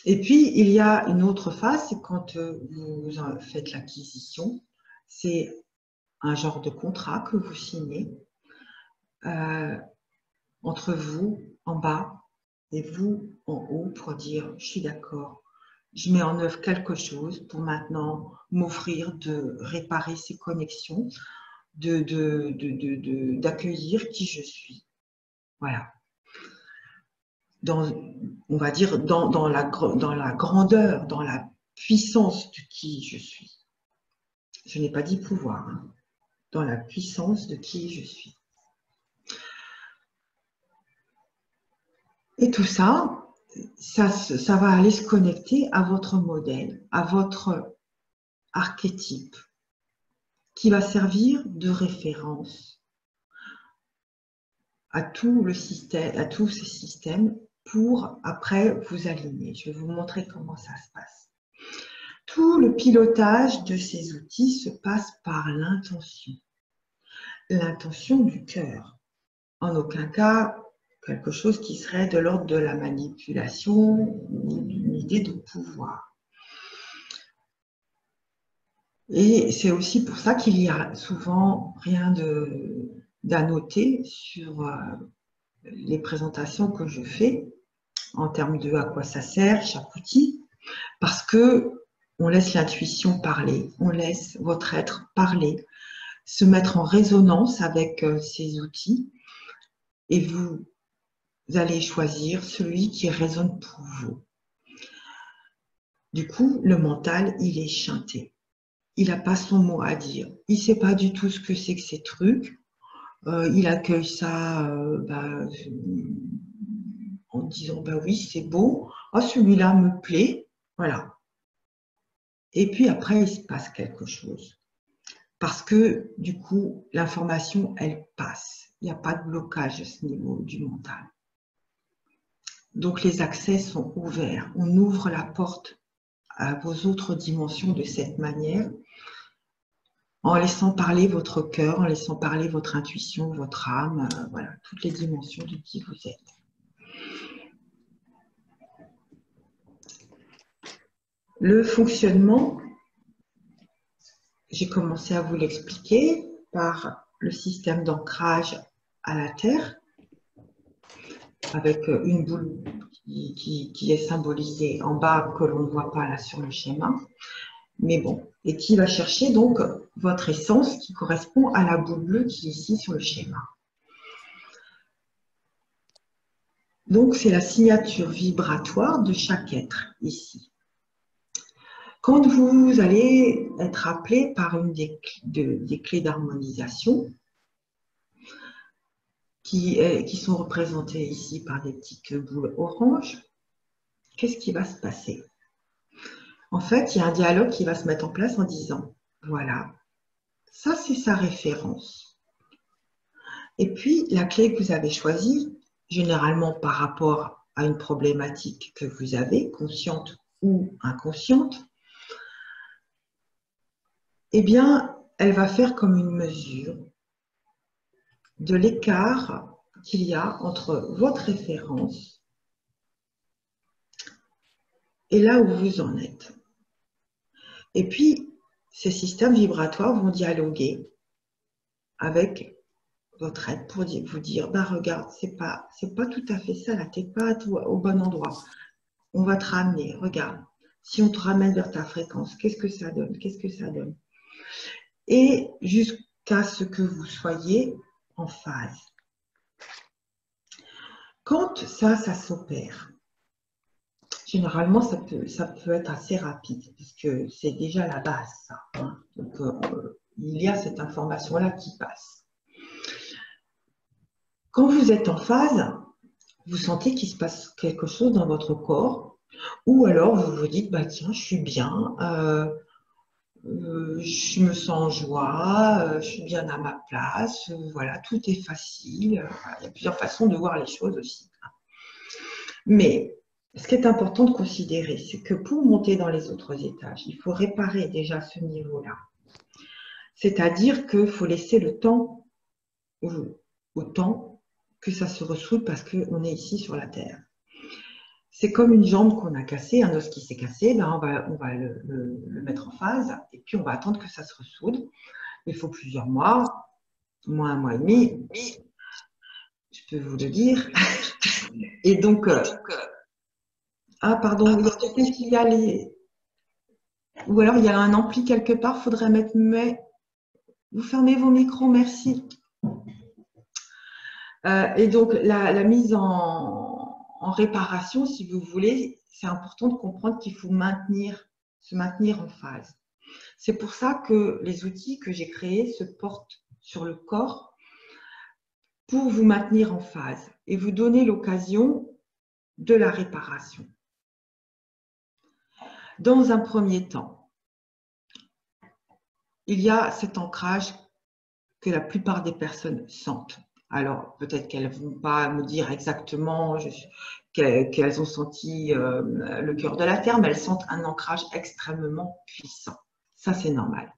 Et puis, il y a une autre phase, c'est quand vous faites l'acquisition. C'est un genre de contrat que vous signez entre vous en bas et vous en haut pour dire « je suis d'accord, je mets en œuvre quelque chose pour maintenant m'offrir de réparer ces connexions, d'accueillir qui je suis ». Voilà. On va dire dans la grandeur, dans la puissance de qui je suis. Je n'ai pas dit pouvoir, hein, dans la puissance de qui je suis. Et tout ça, ça va aller se connecter à votre modèle, à votre archétype, qui va servir de référence à tout le système, à tous ces systèmes pour après vous aligner. Je vais vous montrer comment ça se passe. Tout le pilotage de ces outils se passe par l'intention du cœur. En aucun cas quelque chose qui serait de l'ordre de la manipulation ou d'une idée de pouvoir. Et c'est aussi pour ça qu'il y a souvent rien d'annoté sur les présentations que je fais en termes de à quoi ça sert chaque outil, parce que on laisse l'intuition parler, on laisse votre être parler, se mettre en résonance avec ces outils, et vous allez choisir celui qui résonne pour vous. Du coup, le mental, il est chanté. Il n'a pas son mot à dire. Il ne sait pas du tout ce que c'est que ces trucs. Il accueille ça en disant bah oui, c'est beau. Oh, celui-là me plaît. Voilà. Et puis après, il se passe quelque chose. Parce que du coup, l'information, elle passe. Il n'y a pas de blocage à ce niveau du mental. Donc les accès sont ouverts. On ouvre la porte à vos autres dimensions de cette manière, en laissant parler votre cœur, en laissant parler votre intuition, votre âme, voilà, toutes les dimensions de qui vous êtes. Le fonctionnement, j'ai commencé à vous l'expliquer par le système d'ancrage à la Terre, avec une boule qui est symbolisée en bas, que l'on ne voit pas là sur le schéma. Mais bon, et qui va chercher donc votre essence qui correspond à la boule bleue qui est ici sur le schéma. Donc, c'est la signature vibratoire de chaque être ici. Quand vous allez être appelé par une des clés d'harmonisation, qui sont représentées ici par des petites boules oranges, qu'est-ce qui va se passer? En fait, il y a un dialogue qui va se mettre en place en disant, voilà, ça c'est sa référence. Et puis, la clé que vous avez choisie, généralement par rapport à une problématique que vous avez, consciente ou inconsciente, eh bien, elle va faire comme une mesure de l'écart qu'il y a entre votre référence et là où vous en êtes. Et puis, ces systèmes vibratoires vont dialoguer avec votre être pour vous dire, bah regarde, c'est pas tout à fait ça, là, t'es pas au bon endroit. On va te ramener, regarde. Si on te ramène vers ta fréquence, qu'est-ce que ça donne? Qu'est-ce que ça donne? Et jusqu'à ce que vous soyez en phase. Quand ça s'opère, généralement, ça peut être assez rapide, puisque c'est déjà la base, ça, hein. Donc, il y a cette information-là qui passe. Quand vous êtes en phase, vous sentez qu'il se passe quelque chose dans votre corps, ou alors vous vous dites, bah tiens, je suis bien, je me sens en joie, je suis bien à ma place, voilà, tout est facile. Voilà, il y a plusieurs façons de voir les choses aussi. Mais ce qui est important de considérer, c'est que pour monter dans les autres étages, il faut réparer déjà ce niveau-là. C'est-à-dire qu'il faut laisser le temps au temps que ça se ressoude parce qu'on est ici sur la Terre. C'est comme une jambe qu'on a cassée, un os qui s'est cassé, ben on va le mettre en phase et puis on va attendre que ça se ressoude. Il faut plusieurs mois, moins un mois et demi, je peux vous le dire. Et donc, ah pardon, il y a quelqu'un qui y a les... Ou alors il y a un ampli quelque part, il faudrait mettre mais vous fermez vos micros, merci. Et donc la mise en réparation, si vous voulez, c'est important de comprendre qu'il faut se maintenir en phase. C'est pour ça que les outils que j'ai créés se portent sur le corps pour vous maintenir en phase et vous donner l'occasion de la réparation. Dans un premier temps, il y a cet ancrage que la plupart des personnes sentent. Alors, peut-être qu'elles ne vont pas me dire exactement qu'elles ont senti le cœur de la terre, mais elles sentent un ancrage extrêmement puissant. Ça, c'est normal.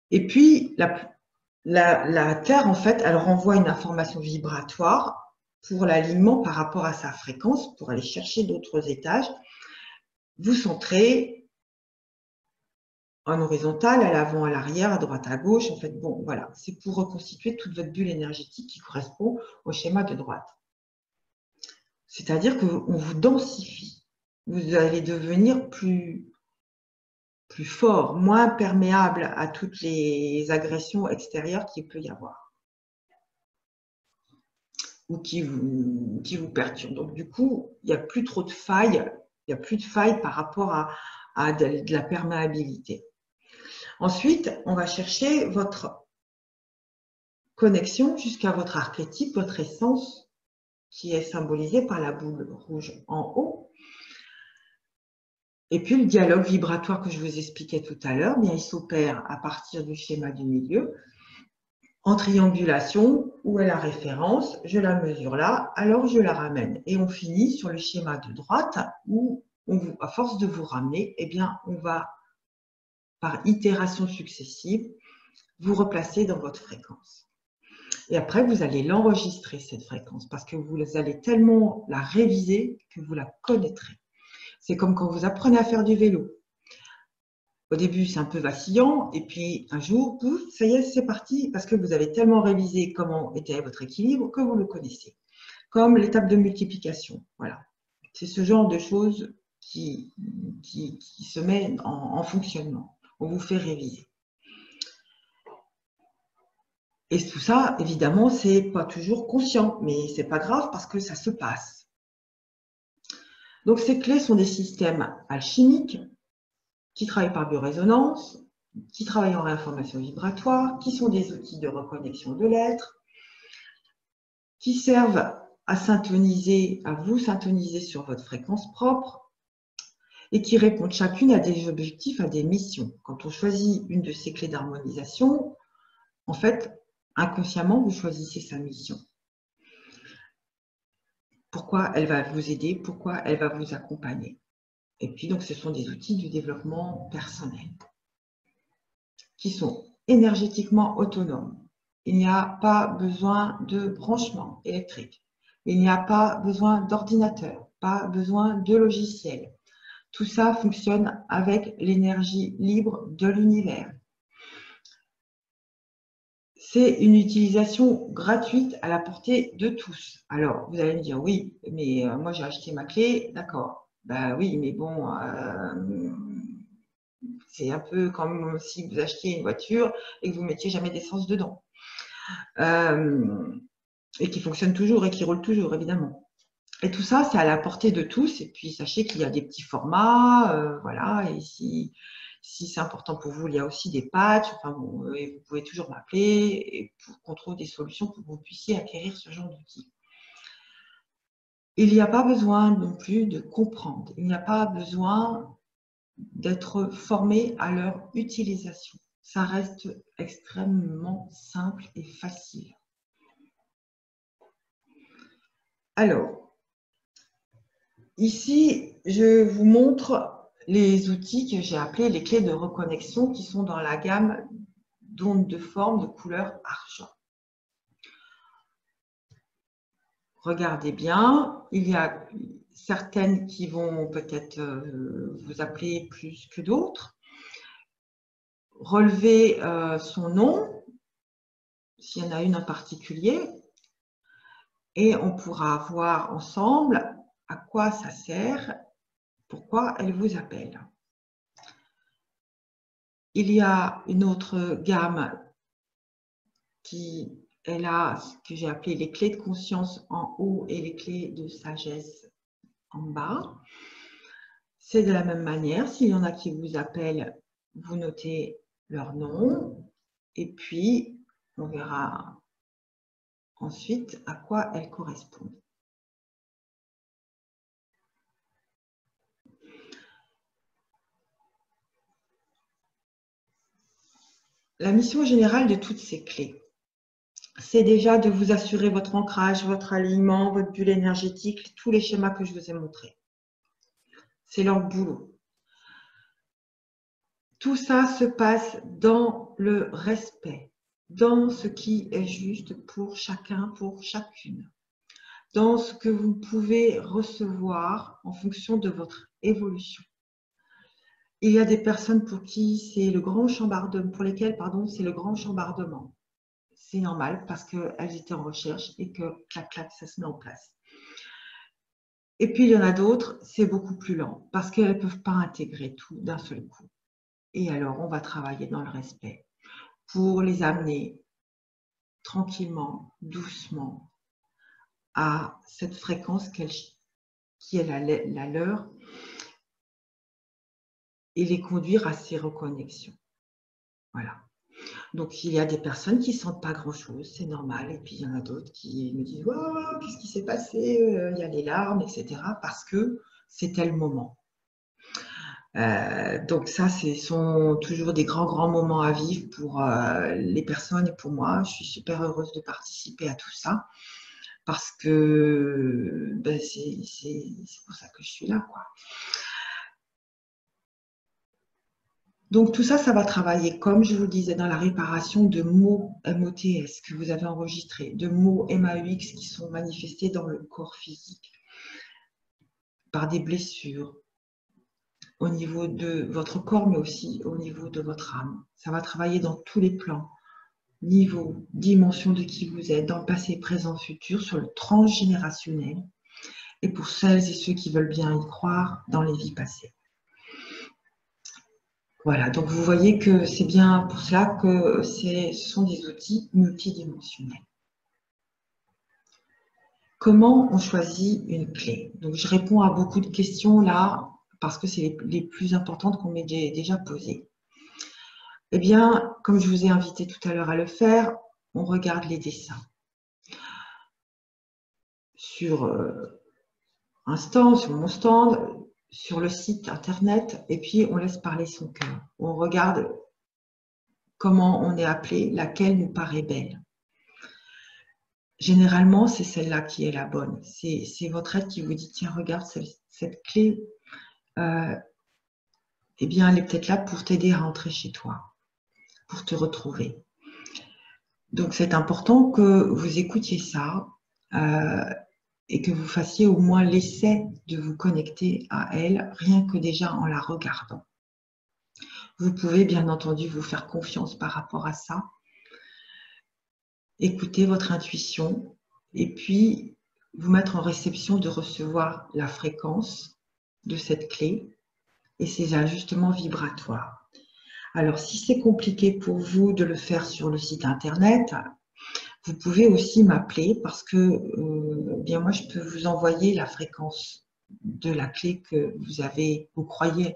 Et puis, la Terre, en fait, elle renvoie une information vibratoire pour l'alignement par rapport à sa fréquence, pour aller chercher d'autres étages. Vous centrez en horizontal, à l'avant, à l'arrière, à droite, à gauche. En fait, bon, voilà, c'est pour reconstituer toute votre bulle énergétique qui correspond au schéma de droite. C'est-à-dire qu'on vous densifie. Vous allez devenir plus fort, moins perméable à toutes les agressions extérieures qu'il peut y avoir ou qui vous perturbent. Donc, du coup, il n'y a plus trop de failles, il n'y a plus de failles par rapport à de la perméabilité. Ensuite, on va chercher votre connexion jusqu'à votre archétype, votre essence, qui est symbolisée par la boule rouge en haut. Et puis, le dialogue vibratoire que je vous expliquais tout à l'heure, bien, il s'opère à partir du schéma du milieu, en triangulation, où est la référence, je la mesure là, alors je la ramène. Et on finit sur le schéma de droite, où, à force de vous ramener, eh bien, on va, par itération successive, vous replacer dans votre fréquence. Et après, vous allez l'enregistrer, cette fréquence, parce que vous allez tellement la réviser que vous la connaîtrez. C'est comme quand vous apprenez à faire du vélo. Au début, c'est un peu vacillant, et puis un jour, pouf, ça y est, c'est parti, parce que vous avez tellement révisé comment était votre équilibre que vous le connaissez. Comme l'étape de multiplication. Voilà. C'est ce genre de choses qui se met en fonctionnement. On vous fait réviser. Et tout ça, évidemment, c'est pas toujours conscient, mais c'est pas grave parce que ça se passe. Donc, ces clés sont des systèmes alchimiques qui travaillent par biorésonance, qui travaillent en réinformation vibratoire, qui sont des outils de reconnexion de l'être, qui servent à vous syntoniser sur votre fréquence propre et qui répondent chacune à des objectifs, à des missions. Quand on choisit une de ces clés d'harmonisation, en fait, inconsciemment, vous choisissez sa mission. Pourquoi elle va vous aider, pourquoi elle va vous accompagner. Et puis, donc, ce sont des outils du développement personnel qui sont énergétiquement autonomes. Il n'y a pas besoin de branchement électrique. Il n'y a pas besoin d'ordinateur, pas besoin de logiciel. Tout ça fonctionne avec l'énergie libre de l'univers. C'est une utilisation gratuite à la portée de tous. Alors, vous allez me dire, oui, mais moi j'ai acheté ma clé, d'accord. Ben oui, mais bon, c'est un peu comme si vous achetiez une voiture et que vous ne mettiez jamais d'essence dedans. Et qui fonctionne toujours et qui roule toujours, évidemment. Et tout ça, c'est à la portée de tous. Et puis, sachez qu'il y a des petits formats, voilà. Et si c'est important pour vous, il y a aussi des patchs. Enfin bon, et vous pouvez toujours m'appeler et pour qu'on trouve des solutions pour que vous puissiez acquérir ce genre d'outils. Il n'y a pas besoin non plus de comprendre. Il n'y a pas besoin d'être formé à leur utilisation. Ça reste extrêmement simple et facile. Alors, ici, je vous montre les outils que j'ai appelés les clés de reconnexion qui sont dans la gamme d'ondes de forme de couleur argent. Regardez bien, il y a certaines qui vont peut-être vous appeler plus que d'autres. Relevez son nom, s'il y en a une en particulier, et on pourra voir ensemble à quoi ça sert, pourquoi elle vous appelle. Il y a une autre gamme qui est là, ce que j'ai appelé les clés de conscience en haut et les clés de sagesse en bas. C'est de la même manière, s'il y en a qui vous appellent, vous notez leur nom et puis on verra ensuite à quoi elles correspondent. la mission générale de toutes ces clés, c'est déjà de vous assurer votre ancrage, votre alignement, votre bulle énergétique, tous les schémas que je vous ai montrés. C'est leur boulot. Tout ça se passe dans le respect, dans ce qui est juste pour chacun, pour chacune, dans ce que vous pouvez recevoir en fonction de votre évolution. Il y a des personnes pour qui c'est le grand chambardement, pour lesquelles, pardon, c'est le grand chambardement. C'est normal parce qu'elles étaient en recherche et que clac, clac, ça se met en place. Et puis, il y en a d'autres, c'est beaucoup plus lent parce qu'elles ne peuvent pas intégrer tout d'un seul coup. Et alors, on va travailler dans le respect pour les amener tranquillement, doucement à cette fréquence qui est la leur et les conduire à ces reconnexions. Voilà. Donc, il y a des personnes qui ne sentent pas grand-chose, c'est normal. Et puis, il y en a d'autres qui me disent wow, qu'est-ce qui s'est passé? Il y a les larmes, etc. Parce que c'était le moment. Donc ça, ce sont toujours des grands moments à vivre pour les personnes et pour moi. Je suis super heureuse de participer à tout ça parce que ben, c'est pour ça que je suis là, quoi. Donc tout ça, ça va travailler, comme je vous disais, dans la réparation de mots MOTS que vous avez enregistrés, de mots MAUX qui sont manifestés dans le corps physique par des blessures, au niveau de votre corps, mais aussi au niveau de votre âme. Ça va travailler dans tous les plans, niveau, dimension de qui vous êtes, dans le passé, présent, futur, sur le transgénérationnel, et pour celles et ceux qui veulent bien y croire, dans les vies passées. Voilà, donc vous voyez que c'est bien pour cela que ce sont des outils multidimensionnels. Comment on choisit une clé? Donc je réponds à beaucoup de questions là, parce que c'est les plus importantes qu'on m'ait déjà posées. Eh bien, comme je vous ai invité tout à l'heure à le faire, on regarde les dessins. Sur un stand, sur mon stand, sur le site internet, et puis on laisse parler son cœur. On regarde comment on est appelé, laquelle nous paraît belle. Généralement, c'est celle-là qui est la bonne. C'est votre aide qui vous dit, tiens, regarde, cette clé, eh bien, elle est peut-être là pour t'aider à rentrer chez toi, pour te retrouver. Donc, c'est important que vous écoutiez ça et que vous fassiez au moins l'essai de vous connecter à elle, rien que déjà en la regardant. Vous pouvez bien entendu vous faire confiance par rapport à ça. Écoutez votre intuition et puis vous mettre en réception de recevoir la fréquence de cette clé et ses ajustements vibratoires. Alors, si c'est compliqué pour vous de le faire sur le site internet, vous pouvez aussi m'appeler parce que bien moi, je peux vous envoyer la fréquence de la clé que vous croyez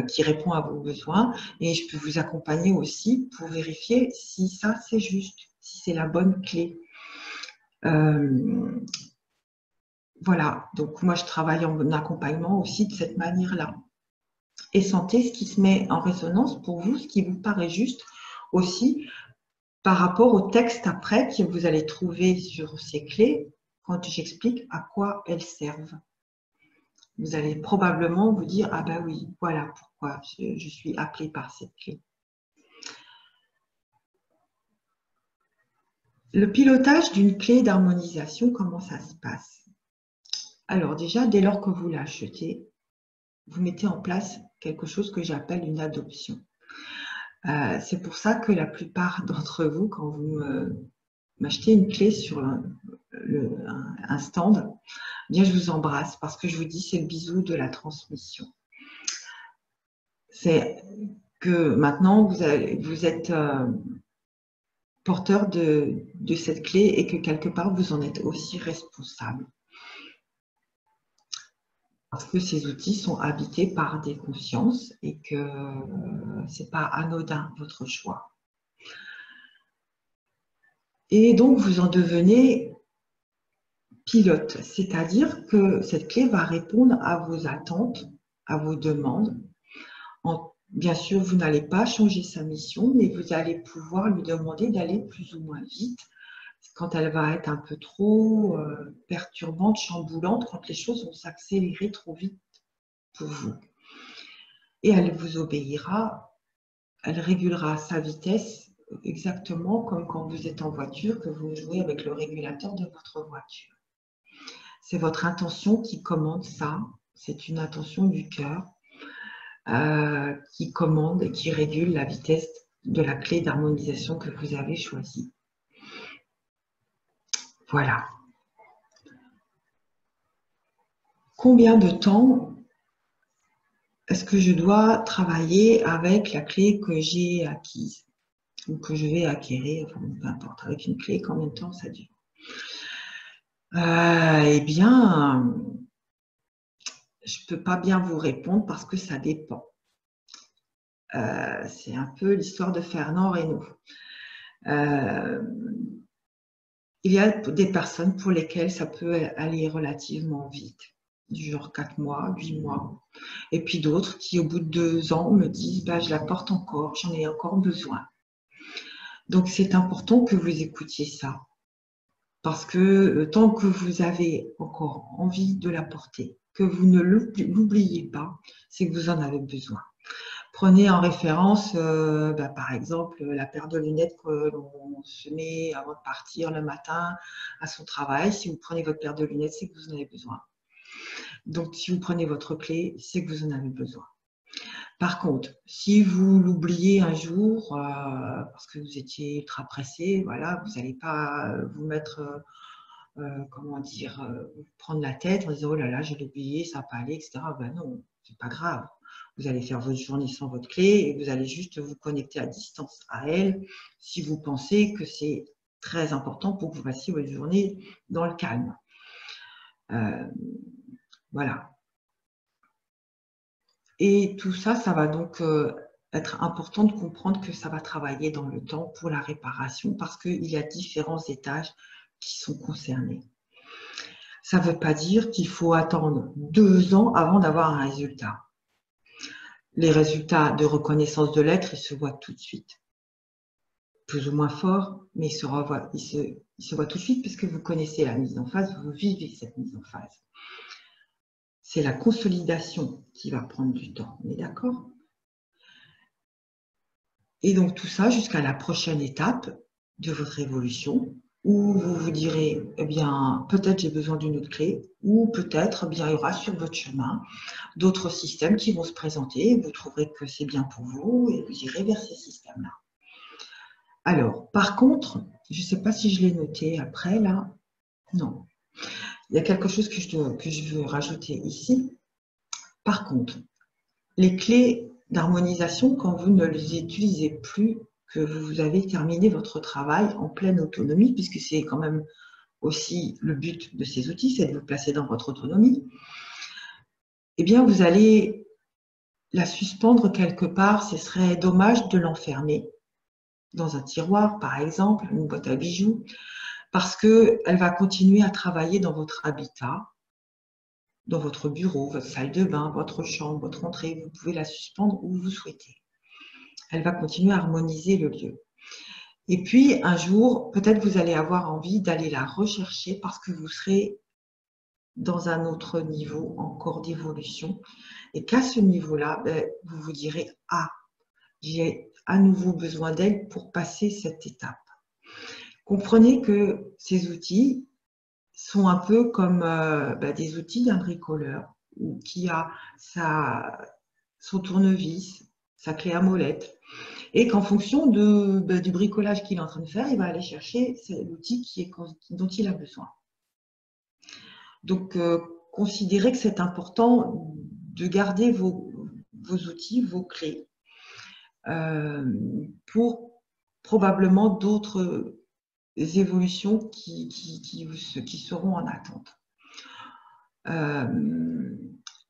qui répond à vos besoins et je peux vous accompagner aussi pour vérifier si ça, c'est juste, si c'est la bonne clé. Voilà, donc moi, je travaille en accompagnement aussi de cette manière-là. Et sentez ce qui se met en résonance pour vous, ce qui vous paraît juste aussi par rapport au texte après que vous allez trouver sur ces clés quand j'explique à quoi elles servent. Vous allez probablement vous dire, ah ben oui, voilà pourquoi je suis appelée par cette clé. Le pilotage d'une clé d'harmonisation, comment ça se passe? Alors déjà, dès lors que vous l'achetez, vous mettez en place quelque chose que j'appelle une adoption. C'est pour ça que la plupart d'entre vous, quand vous m'achetez une clé sur un stand, bien je vous embrasse parce que je vous dis c'est le bisou de la transmission. C'est que maintenant vous êtes porteur de cette clé et que quelque part vous en êtes aussi responsable. Parce que ces outils sont habités par des consciences et que ce n'est pas anodin votre choix. Et donc, vous en devenez pilote, c'est-à-dire que cette clé va répondre à vos attentes, à vos demandes, Bien sûr, vous n'allez pas changer sa mission, mais vous allez pouvoir lui demander d'aller plus ou moins vite quand elle va être un peu trop perturbante, chamboulante, quand les choses vont s'accélérer trop vite pour vous. Et elle vous obéira, elle régulera sa vitesse exactement comme quand vous êtes en voiture, que vous jouez avec le régulateur de votre voiture. C'est votre intention qui commande ça, c'est une intention du cœur qui commande et qui régule la vitesse de la clé d'harmonisation que vous avez choisie. Voilà. Combien de temps est-ce que je dois travailler avec la clé que j'ai acquise ou que je vais acquérir, enfin, peu importe, avec une clé, combien de temps ça dure? Eh bien, je ne peux pas bien vous répondre parce que ça dépend. C'est un peu l'histoire de Fernand Reynaud. Il y a des personnes pour lesquelles ça peut aller relativement vite, du genre 4 mois, 8 mois. Et puis d'autres qui, au bout de 2 ans, me disent bah, « je la porte encore, j'en ai encore besoin ». Donc, c'est important que vous écoutiez ça. Parce que tant que vous avez encore envie de la porter, que vous ne l'oubliez pas, c'est que vous en avez besoin. Prenez en référence, par exemple, la paire de lunettes que l'on se met avant de partir le matin à son travail. Si vous prenez votre paire de lunettes, c'est que vous en avez besoin. Donc, si vous prenez votre clé, c'est que vous en avez besoin. Par contre, si vous l'oubliez un jour, parce que vous étiez ultra pressé, voilà, vous n'allez pas vous mettre, comment dire, prendre la tête en disant « oh là là, je l'ai oublié, ça n'a pas allé, etc. » Ben non, c'est pas grave. Vous allez faire votre journée sans votre clé et vous allez juste vous connecter à distance à elle si vous pensez que c'est très important pour que vous fassiez votre journée dans le calme. Voilà. Et tout ça, ça va donc être important de comprendre que ça va travailler dans le temps pour la réparation parce qu'il y a différents étages qui sont concernés. Ça ne veut pas dire qu'il faut attendre 2 ans avant d'avoir un résultat. Les résultats de reconnaissance de l'être, ils se voient tout de suite. Plus ou moins fort, mais ils se voient tout de suite parce que vous connaissez la mise en phase, vous vivez cette mise en phase. C'est la consolidation qui va prendre du temps, on est d'accord? Et donc tout ça jusqu'à la prochaine étape de votre évolution, où vous vous direz, eh bien, peut-être j'ai besoin d'une autre clé, ou peut-être, bien, il y aura sur votre chemin d'autres systèmes qui vont se présenter, vous trouverez que c'est bien pour vous, et vous irez vers ces systèmes-là. Alors, par contre, je ne sais pas si je l'ai noté après, là, non. Il y a quelque chose que je veux rajouter ici. Par contre, les clés d'harmonisation, quand vous ne les utilisez plus, que vous avez terminé votre travail en pleine autonomie, puisque c'est quand même aussi le but de ces outils, c'est de vous placer dans votre autonomie, eh bien, vous allez la suspendre quelque part. Ce serait dommage de l'enfermer dans un tiroir, par exemple, une boîte à bijoux, parce qu'elle va continuer à travailler dans votre habitat, dans votre bureau, votre salle de bain, votre chambre, votre entrée. Vous pouvez la suspendre où vous souhaitez. Elle va continuer à harmoniser le lieu. Et puis, un jour, peut-être vous allez avoir envie d'aller la rechercher parce que vous serez dans un autre niveau encore d'évolution. Et qu'à ce niveau-là, vous vous direz « Ah, j'ai à nouveau besoin d'elle pour passer cette étape ». Comprenez que ces outils sont un peu comme des outils d'un bricoleur qui a son tournevis, sa clé à molette, et qu'en fonction du bricolage qu'il est en train de faire, il va aller chercher l'outil dont il a besoin. Donc, considérez que c'est important de garder vos outils, vos clés, pour probablement d'autres évolutions qui seront en attente.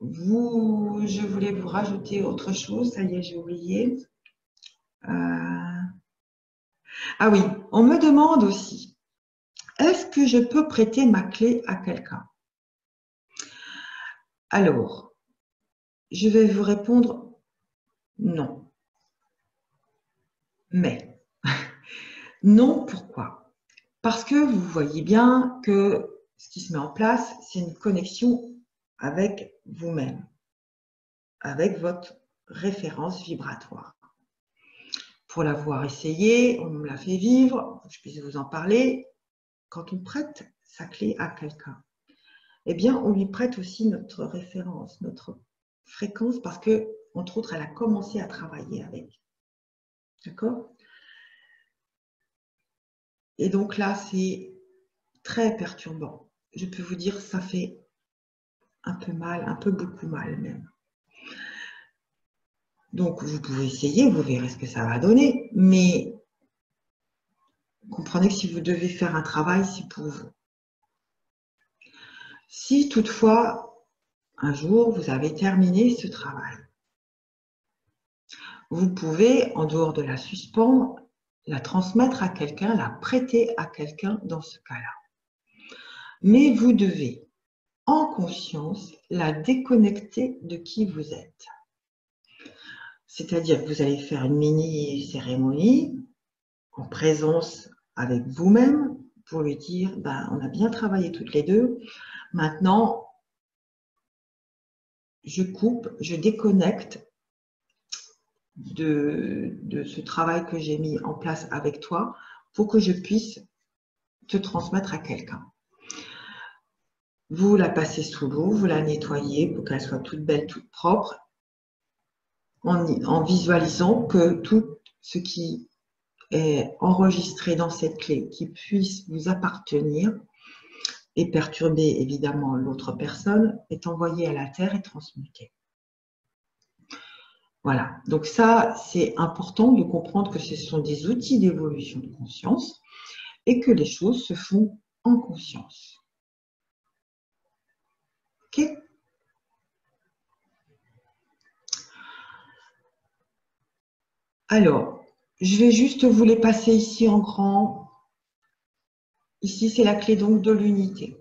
Je voulais vous rajouter autre chose, ça y est, j'ai oublié. Ah oui, on me demande aussi, est-ce que je peux prêter ma clé à quelqu'un? Alors, je vais vous répondre Non. Mais, non, pourquoi? Parce que vous voyez bien que ce qui se met en place, c'est une connexion avec vous-même, avec votre référence vibratoire. Pour l'avoir essayé, on me l'a fait vivre, je puisse vous en parler, quand on prête sa clé à quelqu'un, eh bien, on lui prête aussi notre référence, notre fréquence, parce que, entre autres, elle a commencé à travailler avec. D'accord? Et donc là, c'est très perturbant. Je peux vous dire, ça fait un peu mal, un peu beaucoup mal même. Donc, vous pouvez essayer, vous verrez ce que ça va donner, mais comprenez que si vous devez faire un travail, c'est pour vous. Si toutefois, un jour, vous avez terminé ce travail, vous pouvez, en dehors de la suspendre, la transmettre à quelqu'un, la prêter à quelqu'un dans ce cas-là. Mais vous devez, en conscience, la déconnecter de qui vous êtes. C'est-à-dire que vous allez faire une mini-cérémonie en présence avec vous-même pour lui dire, ben, on a bien travaillé toutes les deux, maintenant, je coupe, je déconnecte de ce travail que j'ai mis en place avec toi pour que je puisse te transmettre à quelqu'un. Vous la passez sous l'eau, vous la nettoyez pour qu'elle soit toute belle, toute propre, en visualisant que tout ce qui est enregistré dans cette clé, qui puisse vous appartenir et perturber évidemment l'autre personne, est envoyé à la terre et transmuté. Voilà, donc ça, c'est important de comprendre que ce sont des outils d'évolution de conscience et que les choses se font en conscience. Ok ? Alors, je vais juste vous les passer ici en grand. Ici, c'est la clé donc de l'unité.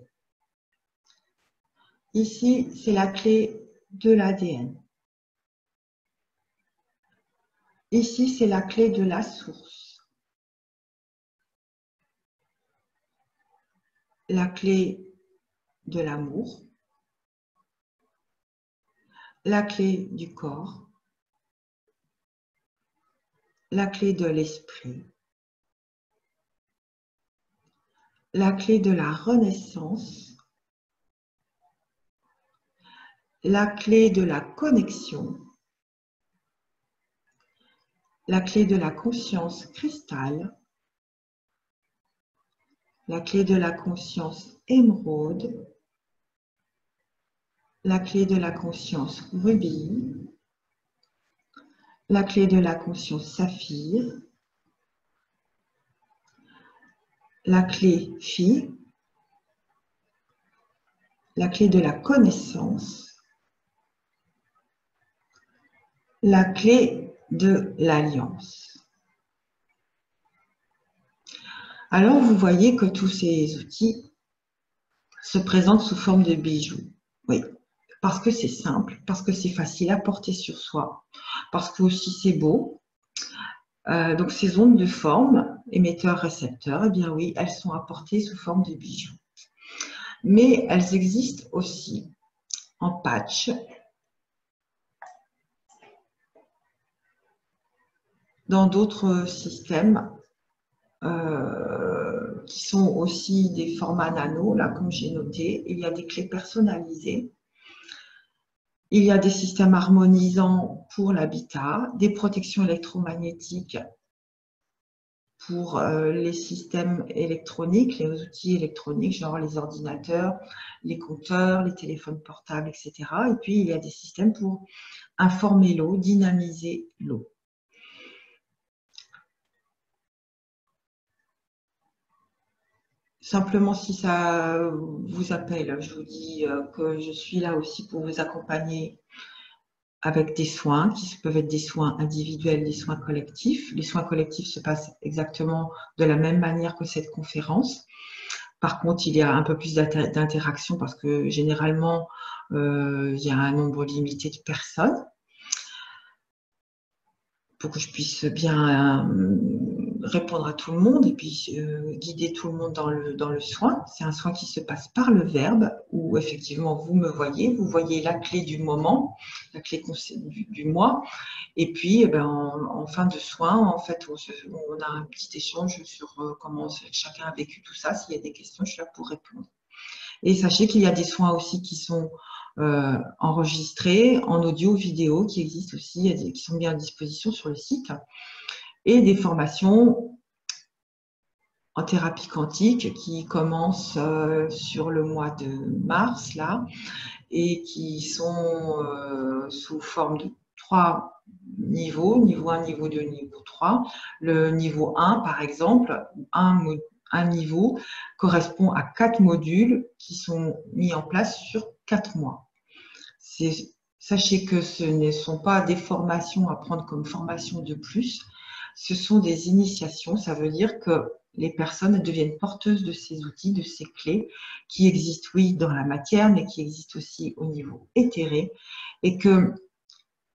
Ici, c'est la clé de l'ADN. Ici, c'est la clé de la source. La clé de l'amour. La clé du corps. La clé de l'esprit. La clé de la renaissance. La clé de la connexion. La clé de la conscience cristal. La clé de la conscience émeraude. La clé de la conscience rubis. La clé de la conscience saphir. La clé phi. La clé de la connaissance. La clé de l'alliance. Alors, vous voyez que tous ces outils se présentent sous forme de bijoux. Oui, parce que c'est simple, parce que c'est facile à porter sur soi, parce que aussi c'est beau. Donc, ces ondes de forme, émetteurs-récepteurs, eh bien oui, elles sont apportées sous forme de bijoux. Mais elles existent aussi en patch, dans d'autres systèmes qui sont aussi des formats nano, là, comme j'ai noté. Il y a des clés personnalisées. Il y a des systèmes harmonisants pour l'habitat, des protections électromagnétiques pour les systèmes électroniques, les outils électroniques, genre les ordinateurs, les compteurs, les téléphones portables, etc. Et puis, il y a des systèmes pour informer l'eau, dynamiser l'eau. Simplement, si ça vous appelle, je vous dis que je suis là aussi pour vous accompagner avec des soins qui peuvent être des soins individuels, des soins collectifs. Les soins collectifs se passent exactement de la même manière que cette conférence. Par contre, il y a un peu plus d'interaction parce que généralement, il y a un nombre limité de personnes. pour que je puisse bien répondre à tout le monde et puis guider tout le monde dans le soin. C'est un soin qui se passe par le verbe, où effectivement vous me voyez, vous voyez la clé du moment, la clé du mois, et puis en fin de soin, en fait, on a un petit échange sur comment chacun a vécu tout ça. S'il y a des questions, je suis là pour répondre. Et sachez qu'il y a des soins aussi qui sont enregistrés en audio, vidéo, qui existent aussi, qui sont mis à disposition sur le site, et des formations en thérapie quantique qui commencent sur le mois de mars, là, et qui sont sous forme de 3 niveaux, niveau 1, niveau 2, niveau 3. Le niveau 1, par exemple, un niveau correspond à 4 modules qui sont mis en place sur 4 mois. Sachez que ce ne sont pas des formations à prendre comme formation de plus, ce sont des initiations. Ça veut dire que les personnes deviennent porteuses de ces outils, de ces clés qui existent, oui, dans la matière, mais qui existent aussi au niveau éthéré, et que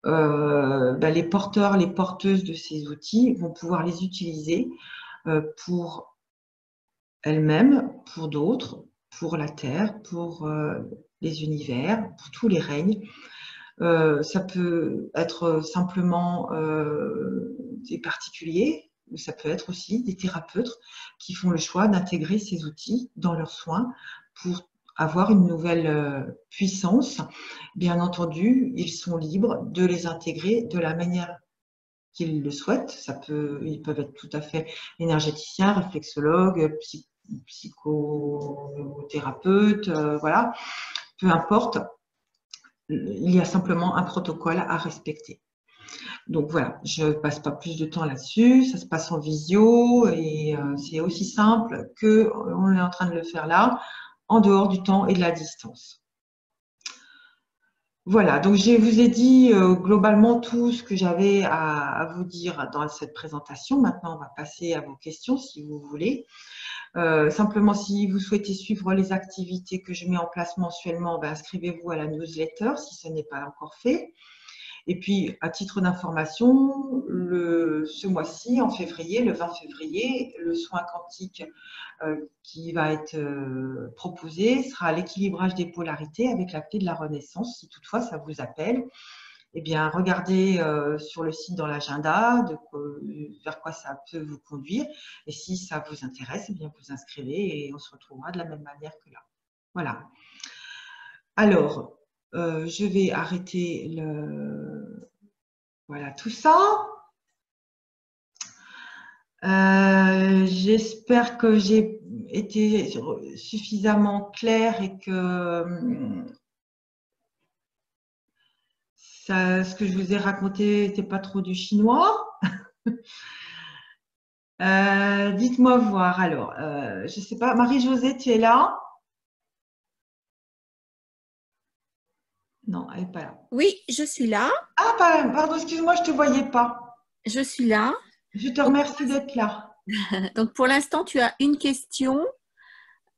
les porteurs, les porteuses de ces outils vont pouvoir les utiliser pour elles-mêmes, pour d'autres, pour la Terre, pour les univers, pour tous les règnes. Ça peut être simplement des particuliers, ou ça peut être aussi des thérapeutes qui font le choix d'intégrer ces outils dans leurs soins pour avoir une nouvelle puissance. Bien entendu, ils sont libres de les intégrer de la manière qu'ils le souhaitent. Ils peuvent être tout à fait énergéticiens, réflexologues, psychothérapeutes, voilà, peu importe. Il y a simplement un protocole à respecter. Donc voilà, je ne passe pas plus de temps là-dessus, ça se passe en visio et c'est aussi simple qu'on est en train de le faire là, en dehors du temps et de la distance. Voilà, donc je vous ai dit globalement tout ce que j'avais à vous dire dans cette présentation. Maintenant, on va passer à vos questions si vous voulez. Simplement, si vous souhaitez suivre les activités que je mets en place mensuellement, inscrivez-vous à la newsletter si ce n'est pas encore fait. Et puis, à titre d'information, ce mois-ci, en février, le 20 février, le soin quantique qui va être proposé sera l'équilibrage des polarités avec la clé de la Renaissance. Si toutefois ça vous appelle, eh bien, regardez sur le site dans l'agenda vers quoi ça peut vous conduire. Et si ça vous intéresse, eh bien, vous inscrivez et on se retrouvera de la même manière que là. Voilà. Alors, je vais arrêter voilà, tout ça. J'espère que j'ai été suffisamment claire et que ce que je vous ai raconté n'était pas trop du chinois. Dites-moi voir. Alors, je ne sais pas, Marie-Josée, tu es là? Non, elle n'est pas là. Oui, je suis là. Ah, pardon, excuse-moi, je ne te voyais pas. Je suis là. Je te remercie d'être là. Donc, pour l'instant, tu as une question.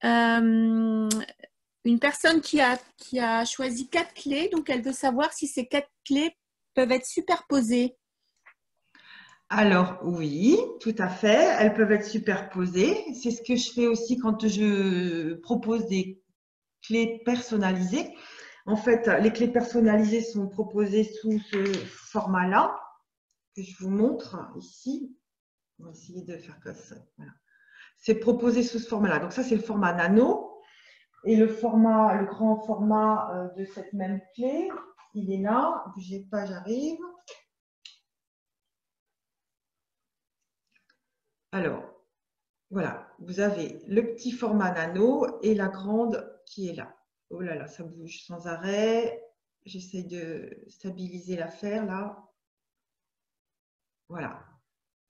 Une personne qui a choisi 4 clés, donc elle veut savoir si ces 4 clés peuvent être superposées. Alors, oui, tout à fait. Elles peuvent être superposées. C'est ce que je fais aussi quand je propose des clés personnalisées. En fait, les clés personnalisées sont proposées sous ce format-là, que je vous montre ici. On va essayer de faire comme ça. Voilà. C'est proposé sous ce format-là. Donc ça, c'est le format nano. Et le grand format de cette même clé, il est là. Ne bougez pas, j'arrive. Alors, voilà. Vous avez le petit format nano et la grande qui est là. Oh là là, ça bouge sans arrêt. J'essaye de stabiliser l'affaire là. Voilà.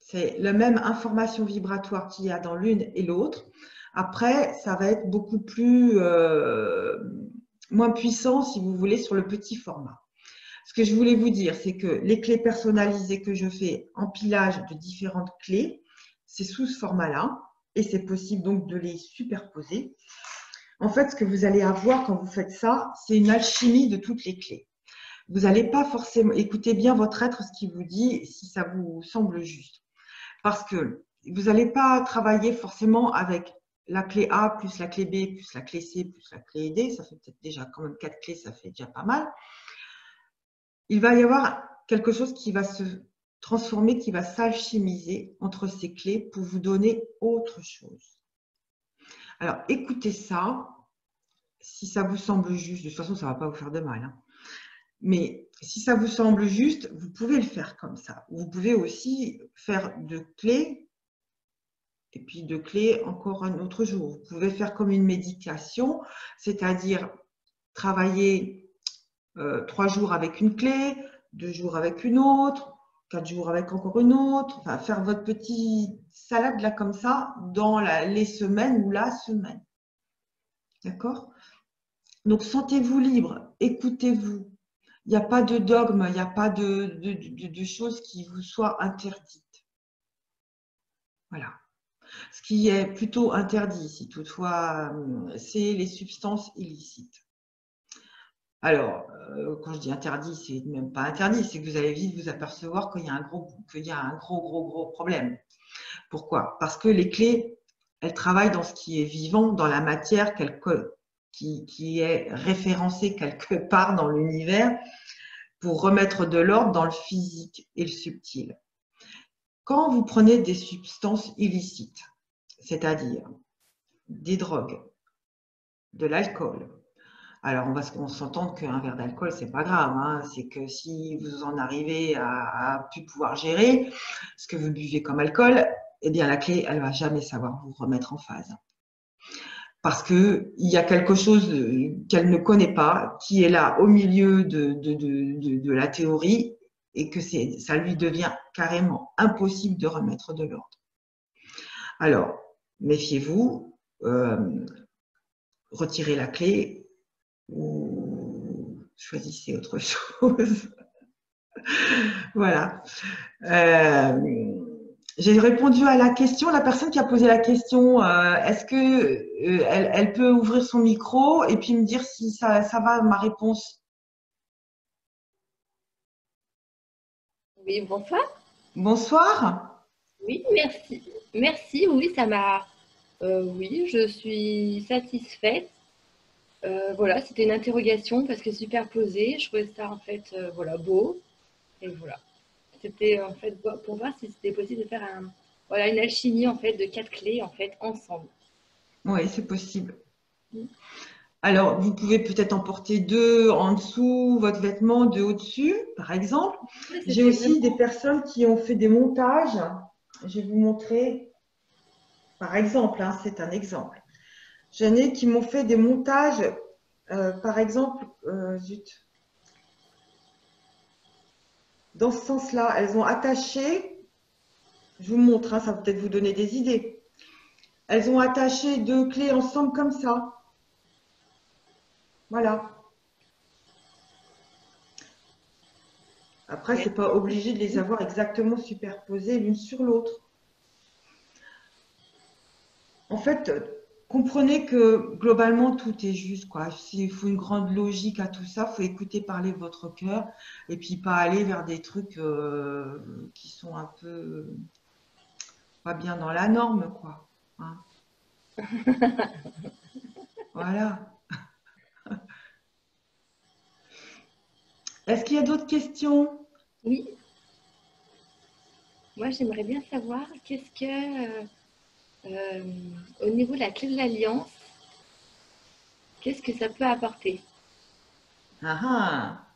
C'est la même information vibratoire qu'il y a dans l'une et l'autre. Après, ça va être beaucoup plus moins puissant, si vous voulez, sur le petit format. Ce que je voulais vous dire, c'est que les clés personnalisées que je fais, empilage de différentes clés, c'est sous ce format-là. Et c'est possible donc de les superposer. En fait, ce que vous allez avoir quand vous faites ça, c'est une alchimie de toutes les clés. vous n'allez pas forcément écouter bien votre être, ce qu'il vous dit, si ça vous semble juste. Parce que vous n'allez pas travailler forcément avec la clé A plus la clé B plus la clé C plus la clé D. Ça fait peut-être déjà quand même 4 clés, ça fait déjà pas mal. Il va y avoir quelque chose qui va se transformer, qui va s'alchimiser entre ces clés pour vous donner autre chose. Alors, écoutez ça. Si ça vous semble juste, de toute façon, ça ne va pas vous faire de mal. Hein. Mais si ça vous semble juste, vous pouvez le faire comme ça. Vous pouvez aussi faire de clés et puis de clés encore un autre jour. Vous pouvez faire comme une méditation, c'est-à-dire travailler 3 jours avec une clé, 2 jours avec une autre, 4 jours avec encore une autre, enfin faire votre petite salade là comme ça dans les semaines ou la semaine. D'accord? Donc sentez-vous libre, écoutez-vous. Il n'y a pas de dogme, il n'y a pas de choses qui vous soient interdites. Voilà. Ce qui est plutôt interdit, si toutefois, c'est les substances illicites. Alors, quand je dis interdit, c'est même pas interdit, c'est que vous allez vite vous apercevoir qu'il y a un gros problème. Pourquoi? Parce que les clés, elles travaillent dans ce qui est vivant, dans la matière qui est référencée quelque part dans l'univers pour remettre de l'ordre dans le physique et le subtil. Quand vous prenez des substances illicites, c'est-à-dire des drogues, de l'alcool, alors on s'entend qu'un verre d'alcool, c'est pas grave, hein, c'est que si vous en arrivez à plus pouvoir gérer ce que vous buvez comme alcool, eh bien la clé, elle va jamais savoir vous remettre en phase. Parce qu'il y a quelque chose qu'elle ne connaît pas, qui est là au milieu de la théorie et que ça lui devient carrément impossible de remettre de l'ordre. Alors, méfiez-vous, retirez la clé ou choisissez autre chose. Voilà. J'ai répondu à la question. La personne qui a posé la question, est-ce que elle peut ouvrir son micro et puis me dire si ça va ma réponse? Oui, bonsoir. Bonsoir. Oui, merci. Merci, oui, ça m'a. Oui, je suis satisfaite. Voilà, c'était une interrogation parce que superposé, je trouvais ça en fait voilà, beau. Et voilà. C'était en fait pour voir si c'était possible de faire voilà, une alchimie en fait de 4 clés en fait ensemble. Oui, c'est possible. Alors, vous pouvez peut-être en porter 2 en dessous votre vêtement, 2 au-dessus, par exemple. Ouais, J'ai c'était aussi vraiment. des personnes qui ont fait des montages. Je vais vous montrer, par exemple, hein, c'est un exemple. J'en ai qui m'ont fait des montages, par exemple, zut, dans ce sens-là, elles ont attaché, je vous montre, hein, ça va peut-être vous donner des idées. Elles ont attaché 2 clés ensemble comme ça. Voilà. Après, c'est pas obligé de les avoir exactement superposées l'une sur l'autre. En fait, comprenez que globalement, tout est juste, quoi. S'il faut une grande logique à tout ça, il faut écouter parler votre cœur et puis pas aller vers des trucs qui sont un peu pas bien dans la norme, quoi. Hein. Voilà. Est-ce qu'il y a d'autres questions? Oui, moi j'aimerais bien savoir qu'est-ce que au niveau de la clé de l'alliance, qu'est-ce que ça peut apporter? Ah ah.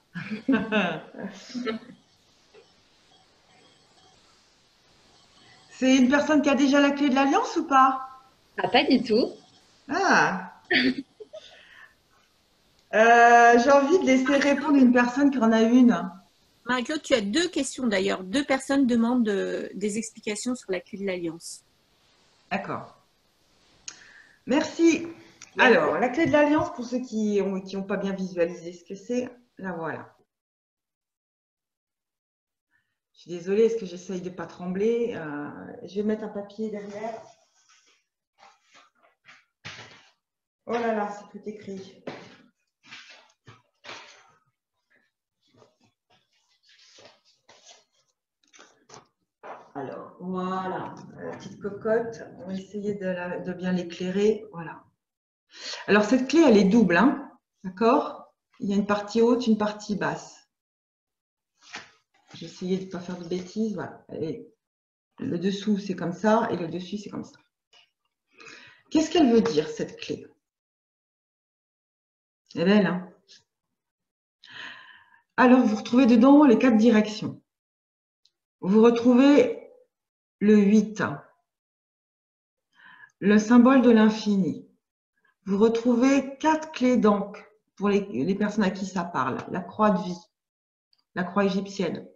C'est une personne qui a déjà la clé de l'alliance ou pas? Ah, pas du tout. Ah. J'ai envie de laisser répondre une personne qui en a une. Marie-Claude, tu as 2 questions d'ailleurs. 2 personnes demandent des explications sur la clé de l'alliance. D'accord. Merci. Merci. Alors, la clé de l'alliance, pour ceux qui ont pas bien visualisé ce que c'est, la voilà. Je suis désolée, est-ce que j'essaye de ne pas trembler? Je vais mettre un papier derrière. Oh là là, c'est tout écrit. Alors, voilà, la petite cocotte. On va essayer de bien l'éclairer. Voilà. Alors, cette clé, elle est double, hein, d'accord? Il y a une partie haute, une partie basse. J'ai essayé de ne pas faire de bêtises. Voilà. Et le dessous, c'est comme ça, et le dessus, c'est comme ça. Qu'est-ce qu'elle veut dire, cette clé? Elle est belle, hein? Alors, vous retrouvez dedans les 4 directions. Vous retrouvez le 8, le symbole de l'infini. Vous retrouvez 4 clés d'encre pour les personnes à qui ça parle. La croix de vie, la croix égyptienne,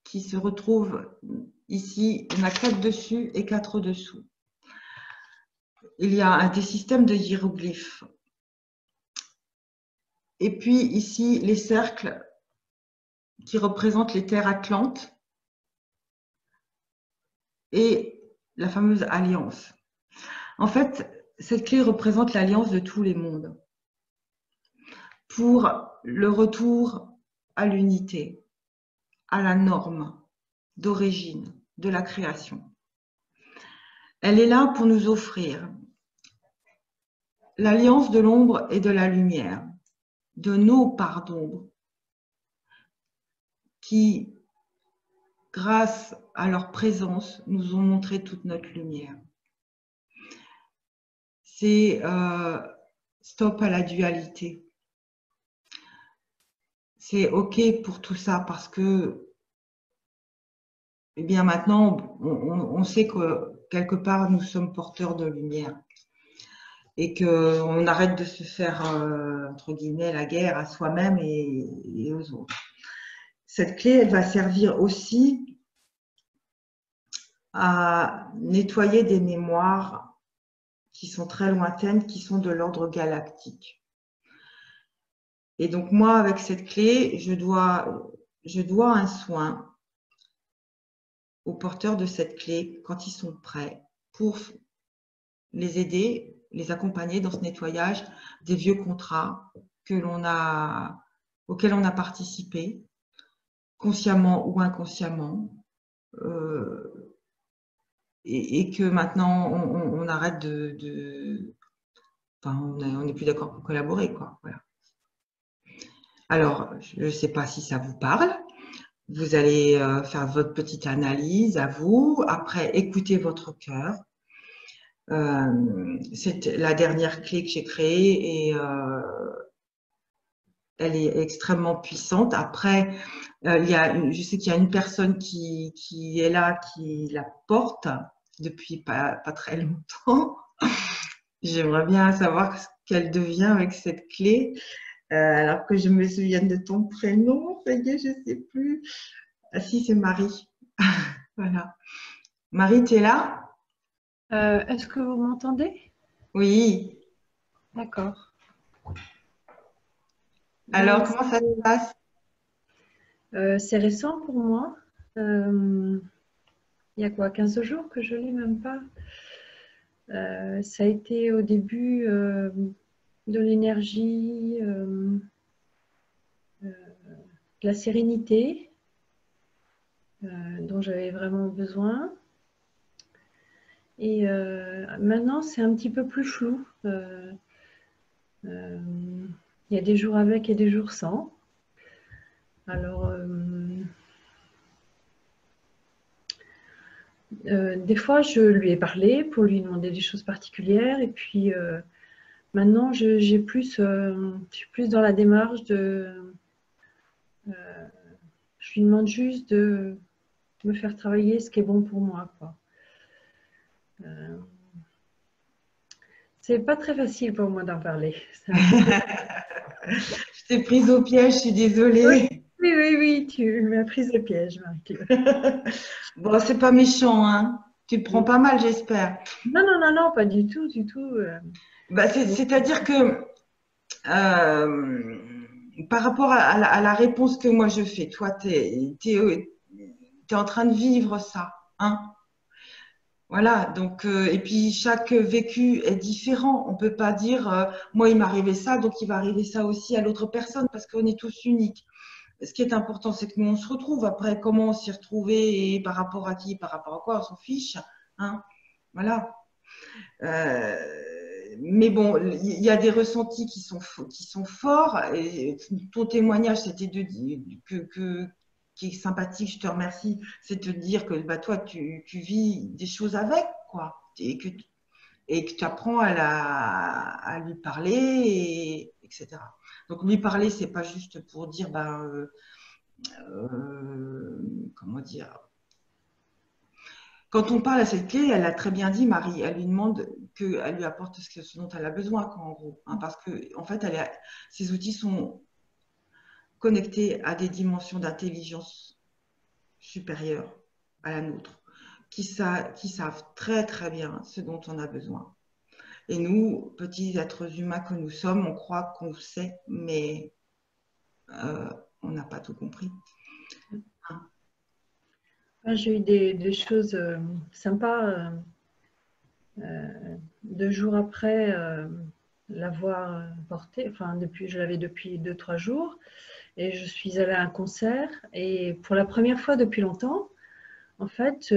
qui se retrouve ici. Il y en a 4 dessus et 4 dessous. Il y a des systèmes de hiéroglyphes. Et puis ici, les cercles qui représentent les terres atlantes et la fameuse alliance. En fait, cette clé représente l'alliance de tous les mondes pour le retour à l'unité, à la norme d'origine de la création. Elle est là pour nous offrir l'alliance de l'ombre et de la lumière, de nos parts d'ombre qui, grâce à leur présence, nous ont montré toute notre lumière. C'est stop à la dualité. C'est OK pour tout ça parce que, eh bien maintenant, on sait que quelque part, nous sommes porteurs de lumière et qu'on arrête de se faire, entre guillemets, la guerre à soi-même et aux autres. Cette clé, elle va servir aussi à nettoyer des mémoires qui sont très lointaines, qui sont de l'ordre galactique. Et donc moi, avec cette clé, je dois un soin aux porteurs de cette clé quand ils sont prêts pour les aider, les accompagner dans ce nettoyage des vieux contrats auxquels on a participé, consciemment ou inconsciemment, et que maintenant on arrête enfin, on n'est plus d'accord pour collaborer, quoi. Voilà. Alors, je ne sais pas si ça vous parle. Vous allez faire votre petite analyse à vous. Après, écoutez votre cœur. C'est la dernière clé que j'ai créée et elle est extrêmement puissante. Après, je sais qu'il y a une personne qui est là, qui la porte depuis pas très longtemps. J'aimerais bien savoir ce qu'elle devient avec cette clé. Alors que je me souvienne de ton prénom, ça y est, je ne sais plus. Ah si, c'est Marie. Voilà. Marie, tu es là? Est-ce que vous m'entendez? Oui. D'accord. Alors, comment ça se passe? C'est récent pour moi. Il y a quoi, 15 jours que je ne l'ai même pas. Ça a été au début de l'énergie, de la sérénité dont j'avais vraiment besoin. Et maintenant, c'est un petit peu plus flou. Il y a des jours avec et des jours sans. Alors, des fois, je lui ai parlé pour lui demander des choses particulières. Et puis, maintenant, je suis plus dans la démarche de... je lui demande juste de me faire travailler ce qui est bon pour moi, quoi. C'est pas très facile pour moi d'en parler. Je t'ai prise au piège, je suis désolée. Oui, tu m'as prise au piège, Marie-Claude. Bon, c'est pas méchant, hein. Tu le prends pas mal, j'espère. Non, pas du tout. Bah, c'est-à-dire que par rapport à la réponse que moi je fais, toi, tu es en train de vivre ça, hein. Voilà, donc, et puis chaque vécu est différent. On ne peut pas dire, moi, il m'est arrivé ça, donc il va arriver ça aussi à l'autre personne, parce qu'on est tous uniques. ce qui est important, c'est que nous, on se retrouve. Après, comment on s'y retrouver et par rapport à qui, par rapport à quoi, on s'en fiche. Hein, voilà. Mais bon, il y a des ressentis qui sont forts. Et ton témoignage, c'était de dire qui est sympathique, je te remercie, c'est de te dire que bah, toi, tu vis des choses avec, quoi. Et que tu apprends à lui parler, etc. Donc, lui parler, c'est pas juste pour dire, comment dire. Quand on parle à cette clé, elle a très bien dit, Marie, elle lui demande qu'elle lui apporte ce dont elle a besoin, quoi, en gros. Hein, parce que, en fait, ces outils sont connectés à des dimensions d'intelligence supérieures à la nôtre, qui savent très, très bien ce dont on a besoin. Et nous, petits êtres humains que nous sommes, on croit qu'on sait, mais on n'a pas tout compris. J'ai eu des choses sympas 2 jours après l'avoir porté. Enfin, je l'avais depuis 2-3 jours. Et je suis allée à un concert. Et pour la première fois depuis longtemps, en fait,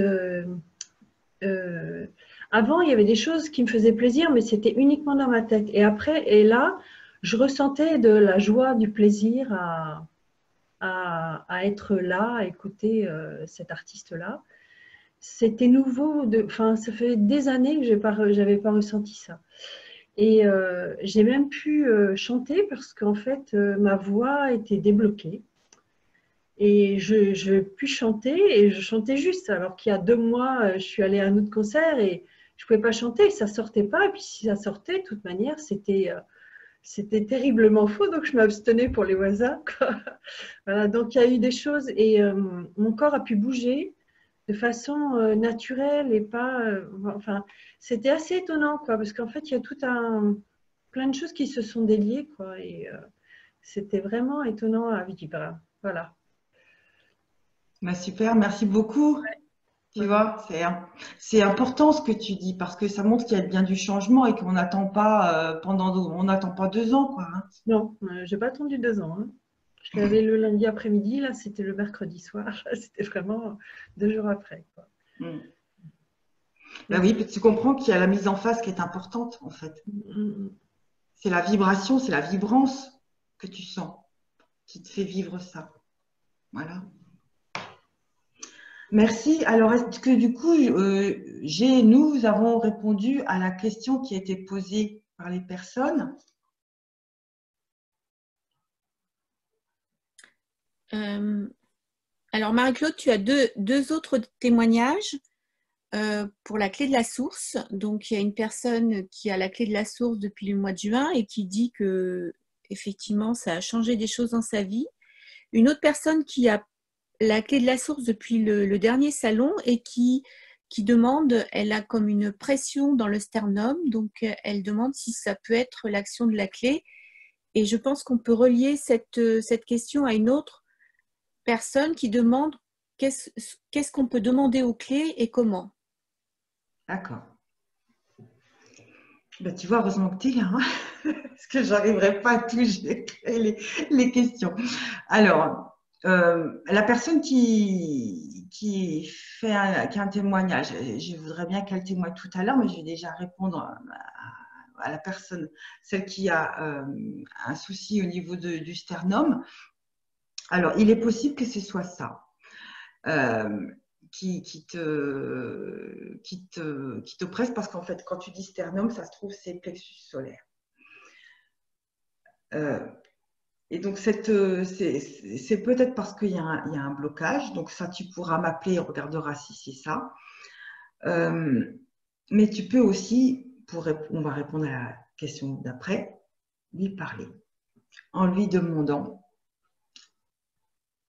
avant, il y avait des choses qui me faisaient plaisir, mais c'était uniquement dans ma tête. Et là, je ressentais de la joie, du plaisir à être là, à écouter cet artiste-là. C'était nouveau, enfin, ça fait des années que je n'avais pas ressenti ça. Et j'ai même pu chanter parce qu'en fait, ma voix était débloquée. Et je puis chanter et je chantais juste. Alors qu'il y a 2 mois, je suis allée à un autre concert et je ne pouvais pas chanter, ça ne sortait pas. Et puis si ça sortait, de toute manière, c'était terriblement faux. Donc je m'abstenais pour les voisins, quoi. Voilà, donc il y a eu des choses et mon corps a pu bouger de façon naturelle et pas. Enfin, c'était assez étonnant, quoi, parce qu'en fait, il y a plein de choses qui se sont déliées, quoi. Et c'était vraiment étonnant à vivre. Voilà. Bah, super, merci beaucoup. Tu vois, c'est important ce que tu dis parce que ça montre qu'il y a bien du changement et qu'on n'attend pas on n'attend pas 2 ans, quoi. Hein. Non, j'ai pas attendu 2 ans. Hein. Je l'avais le lundi après-midi, là c'était le mercredi soir. C'était vraiment 2 jours après. Quoi. Bah oui, tu comprends qu'il y a la mise en face qui est importante en fait. C'est la vibration, c'est la vibrance que tu sens qui te fait vivre ça. Voilà. Merci. Alors, est-ce que du coup, nous avons répondu à la question qui a été posée par les personnes? Alors, Marie-Claude, tu as deux autres témoignages pour la clé de la source. Donc, il y a une personne qui a la clé de la source depuis le mois de juin et qui dit que, effectivement, ça a changé des choses dans sa vie. Une autre personne qui a la clé de la source depuis le dernier salon et qui demande, elle a comme une pression dans le sternum, donc elle demande si ça peut être l'action de la clé. Et je pense qu'on peut relier cette question à une autre personne qui demande qu'est-ce qu'on peut demander aux clés et comment. D'accord. Ben, tu vois, heureusement que tu es là, hein parce que je n'arriverai pas à tout gérer les questions. Alors, la personne qui a un témoignage, je voudrais bien qu'elle témoigne tout à l'heure, mais je vais déjà répondre à la personne, celle qui a un souci au niveau du sternum. Alors, il est possible que ce soit ça. Qui t'oppresse parce qu'en fait, quand tu dis sternum, ça se trouve, c'est le plexus solaire. Et donc, c'est peut-être parce qu'il y a un blocage. Donc, ça, tu pourras m'appeler, on regardera si c'est ça. Mais tu peux aussi, on va répondre à la question d'après, lui parler en lui demandant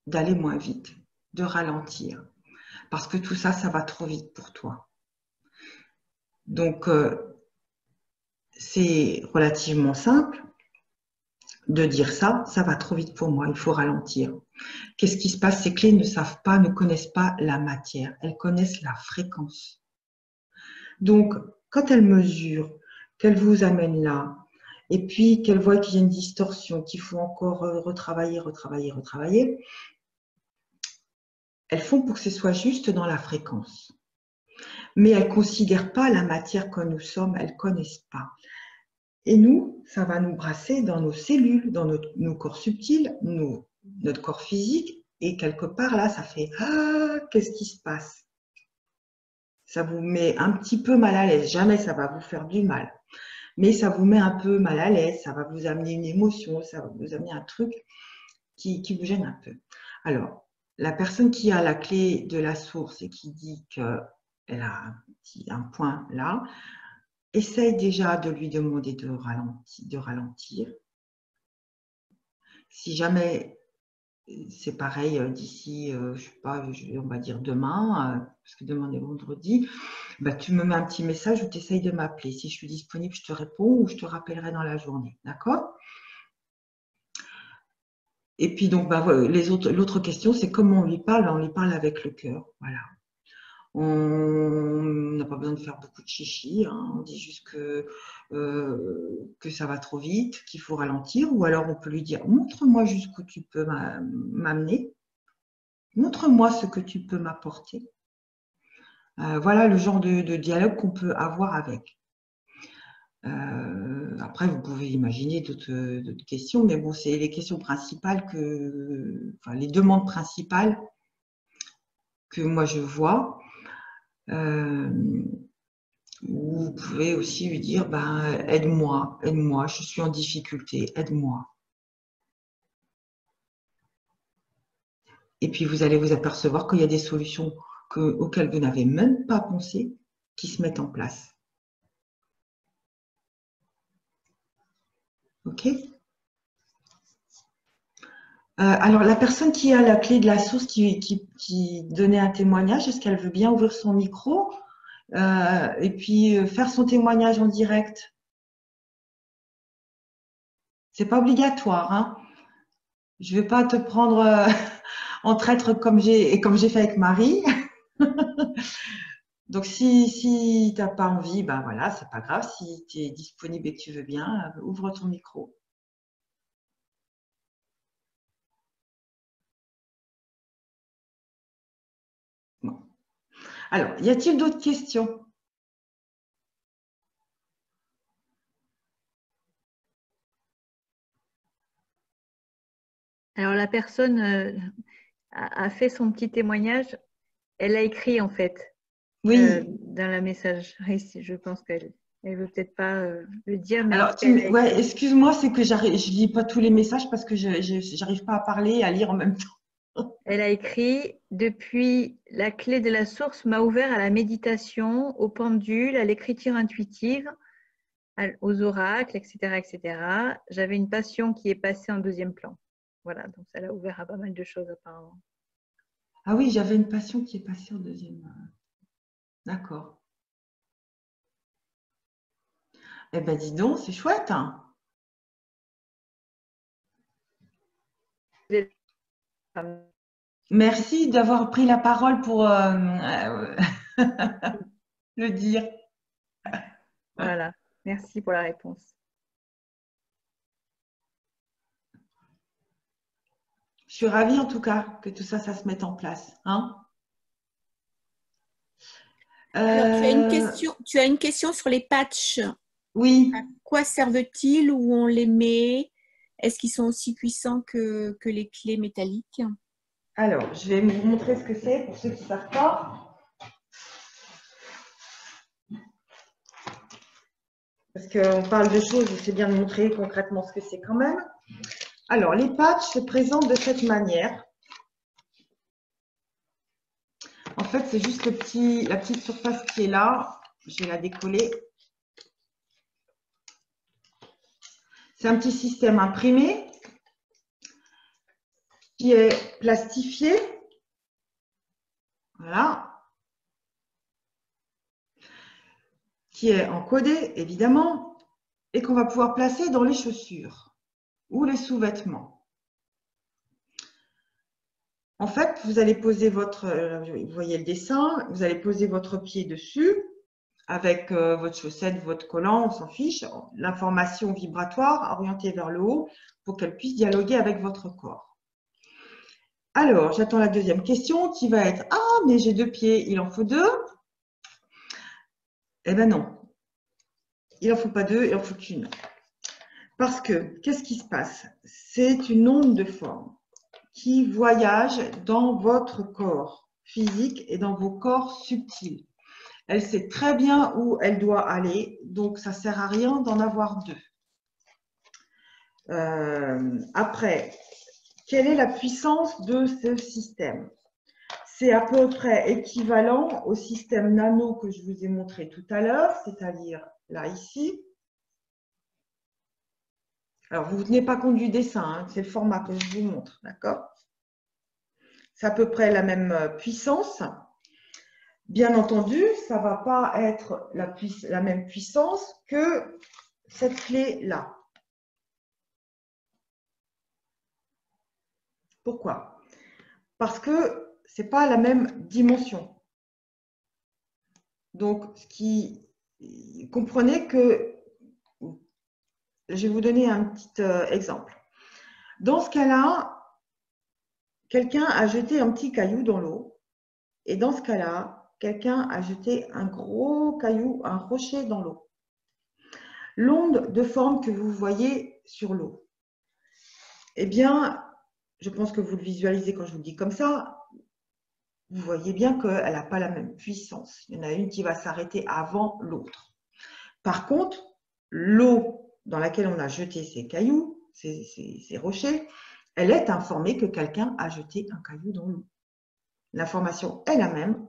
d'aller moins vite, de ralentir. Parce que tout ça, ça va trop vite pour toi. Donc, c'est relativement simple de dire ça, ça va trop vite pour moi, il faut ralentir. Qu'est-ce qui se passe? Ces clés ne connaissent pas la matière, elles connaissent la fréquence. Donc, quand elles mesurent, qu'elles vous amènent là, et puis qu'elle voit qu'il y a une distorsion, qu'il faut encore retravailler, retravailler, retravailler, elles font pour que ce soit juste dans la fréquence. Mais elles ne considèrent pas la matière que nous sommes, elles ne connaissent pas. Et nous, ça va nous brasser dans nos cellules, dans nos corps subtils, notre corps physique, et quelque part là, ça fait « Ah, qu'est-ce qui se passe ?» Ça vous met un petit peu mal à l'aise. Jamais ça va vous faire du mal. Mais ça vous met un peu mal à l'aise, ça va vous amener une émotion, ça va vous amener un truc qui vous gêne un peu. Alors, la personne qui a la clé de la source et qui dit qu'elle a un point là, essaye déjà de lui demander de ralentir. Si jamais c'est pareil d'ici, je sais pas, on va dire demain, parce que demain est vendredi, bah, tu me mets un petit message ou tu essayes de m'appeler. Si je suis disponible, je te réponds ou je te rappellerai dans la journée. D'accord? Et puis donc, bah, l'autre question, c'est comment on lui parle? On lui parle avec le cœur. Voilà. On n'a pas besoin de faire beaucoup de chichi, hein. On dit juste que ça va trop vite, qu'il faut ralentir, ou alors on peut lui dire « Montre-moi jusqu'où tu peux m'amener, montre-moi ce que tu peux m'apporter ». Voilà le genre de dialogue qu'on peut avoir avec. Après, vous pouvez imaginer d'autres questions, mais bon, c'est les questions principales enfin, les demandes principales que moi je vois. Vous pouvez aussi lui dire ben, aide-moi, aide-moi, je suis en difficulté, aide-moi. Et puis vous allez vous apercevoir qu'il y a des solutions auxquelles vous n'avez même pas pensé qui se mettent en place. Ok? Alors, la personne qui a la clé de la source qui donnait un témoignage, est-ce qu'elle veut bien ouvrir son micro et puis faire son témoignage en direct? C'est pas obligatoire, hein? Je ne vais pas te prendre en traître comme j'ai fait avec Marie. Donc, si tu n'as pas envie, ben voilà, c'est pas grave. Si tu es disponible et que tu veux bien, ouvre ton micro. Bon. Alors, y a-t-il d'autres questions? Alors, la personne a fait son petit témoignage. Elle a écrit, en fait, Oui. dans la messagerie. Je pense qu'elle ne veut peut-être pas le dire. Mais alors, ouais, excuse-moi, c'est que je ne lis pas tous les messages parce que je n'arrive pas à parler et à lire en même temps. Elle a écrit « Depuis, la clé de la source m'a ouvert à la méditation, au pendule, à l'écriture intuitive, aux oracles, etc. etc. J'avais une passion qui est passée en deuxième plan. » Voilà, donc ça l'a ouvert à pas mal de choses apparemment. Ah oui, j'avais une passion qui est passée en deuxième. D'accord. Eh bien, dis donc, c'est chouette, hein? Merci d'avoir pris la parole pour le dire. Voilà, merci pour la réponse. Je suis ravie en tout cas que tout ça, ça se mette en place. Hein? Alors, tu as une question sur les patchs. Oui. À quoi servent-ils? Où on les met? Est-ce qu'ils sont aussi puissants que les clés métalliques? Alors, je vais vous montrer ce que c'est pour ceux qui ne savent pas. Parce qu'on parle de choses, c'est bien de montrer concrètement ce que c'est quand même. Alors, les patchs se présentent de cette manière. En fait, c'est juste la petite surface qui est là. Je vais la décoller. C'est un petit système imprimé qui est plastifié. Voilà. Qui est encodé, évidemment, et qu'on va pouvoir placer dans les chaussures ou les sous-vêtements. En fait, vous allez poser vous voyez le dessin, vous allez poser votre pied dessus avec votre chaussette, votre collant, on s'en fiche, l'information vibratoire orientée vers le haut pour qu'elle puisse dialoguer avec votre corps. Alors, j'attends la deuxième question qui va être « Ah, mais j'ai 2 pieds, il en faut 2 ?» Eh bien non, il n'en faut pas 2, il en faut qu'une. Parce que, qu'est-ce qui se passe? C'est une onde de forme qui voyage dans votre corps physique et dans vos corps subtils. Elle sait très bien où elle doit aller, donc ça ne sert à rien d'en avoir 2. Après, quelle est la puissance de ce système? C'est à peu près équivalent au système nano que je vous ai montré tout à l'heure, c'est-à-dire là, ici. Alors, vous ne tenez pas compte du dessin, hein, c'est le format que je vous montre, d'accord? C'est à peu près la même puissance. Bien entendu, ça ne va pas être la même puissance que cette clé-là. Pourquoi? Parce que ce n'est pas la même dimension. Donc, comprenez que, je vais vous donner un petit exemple. Dans ce cas-là, quelqu'un a jeté un petit caillou dans l'eau. Et dans ce cas-là, quelqu'un a jeté un gros caillou, un rocher dans l'eau. L'onde de forme que vous voyez sur l'eau, eh bien, je pense que vous le visualisez quand je vous le dis comme ça, vous voyez bien qu'elle n'a pas la même puissance. Il y en a une qui va s'arrêter avant l'autre. Par contre, l'eau dans laquelle on a jeté ces cailloux, ces rochers, elle est informée que quelqu'un a jeté un caillou dans l'eau. L'information est la même,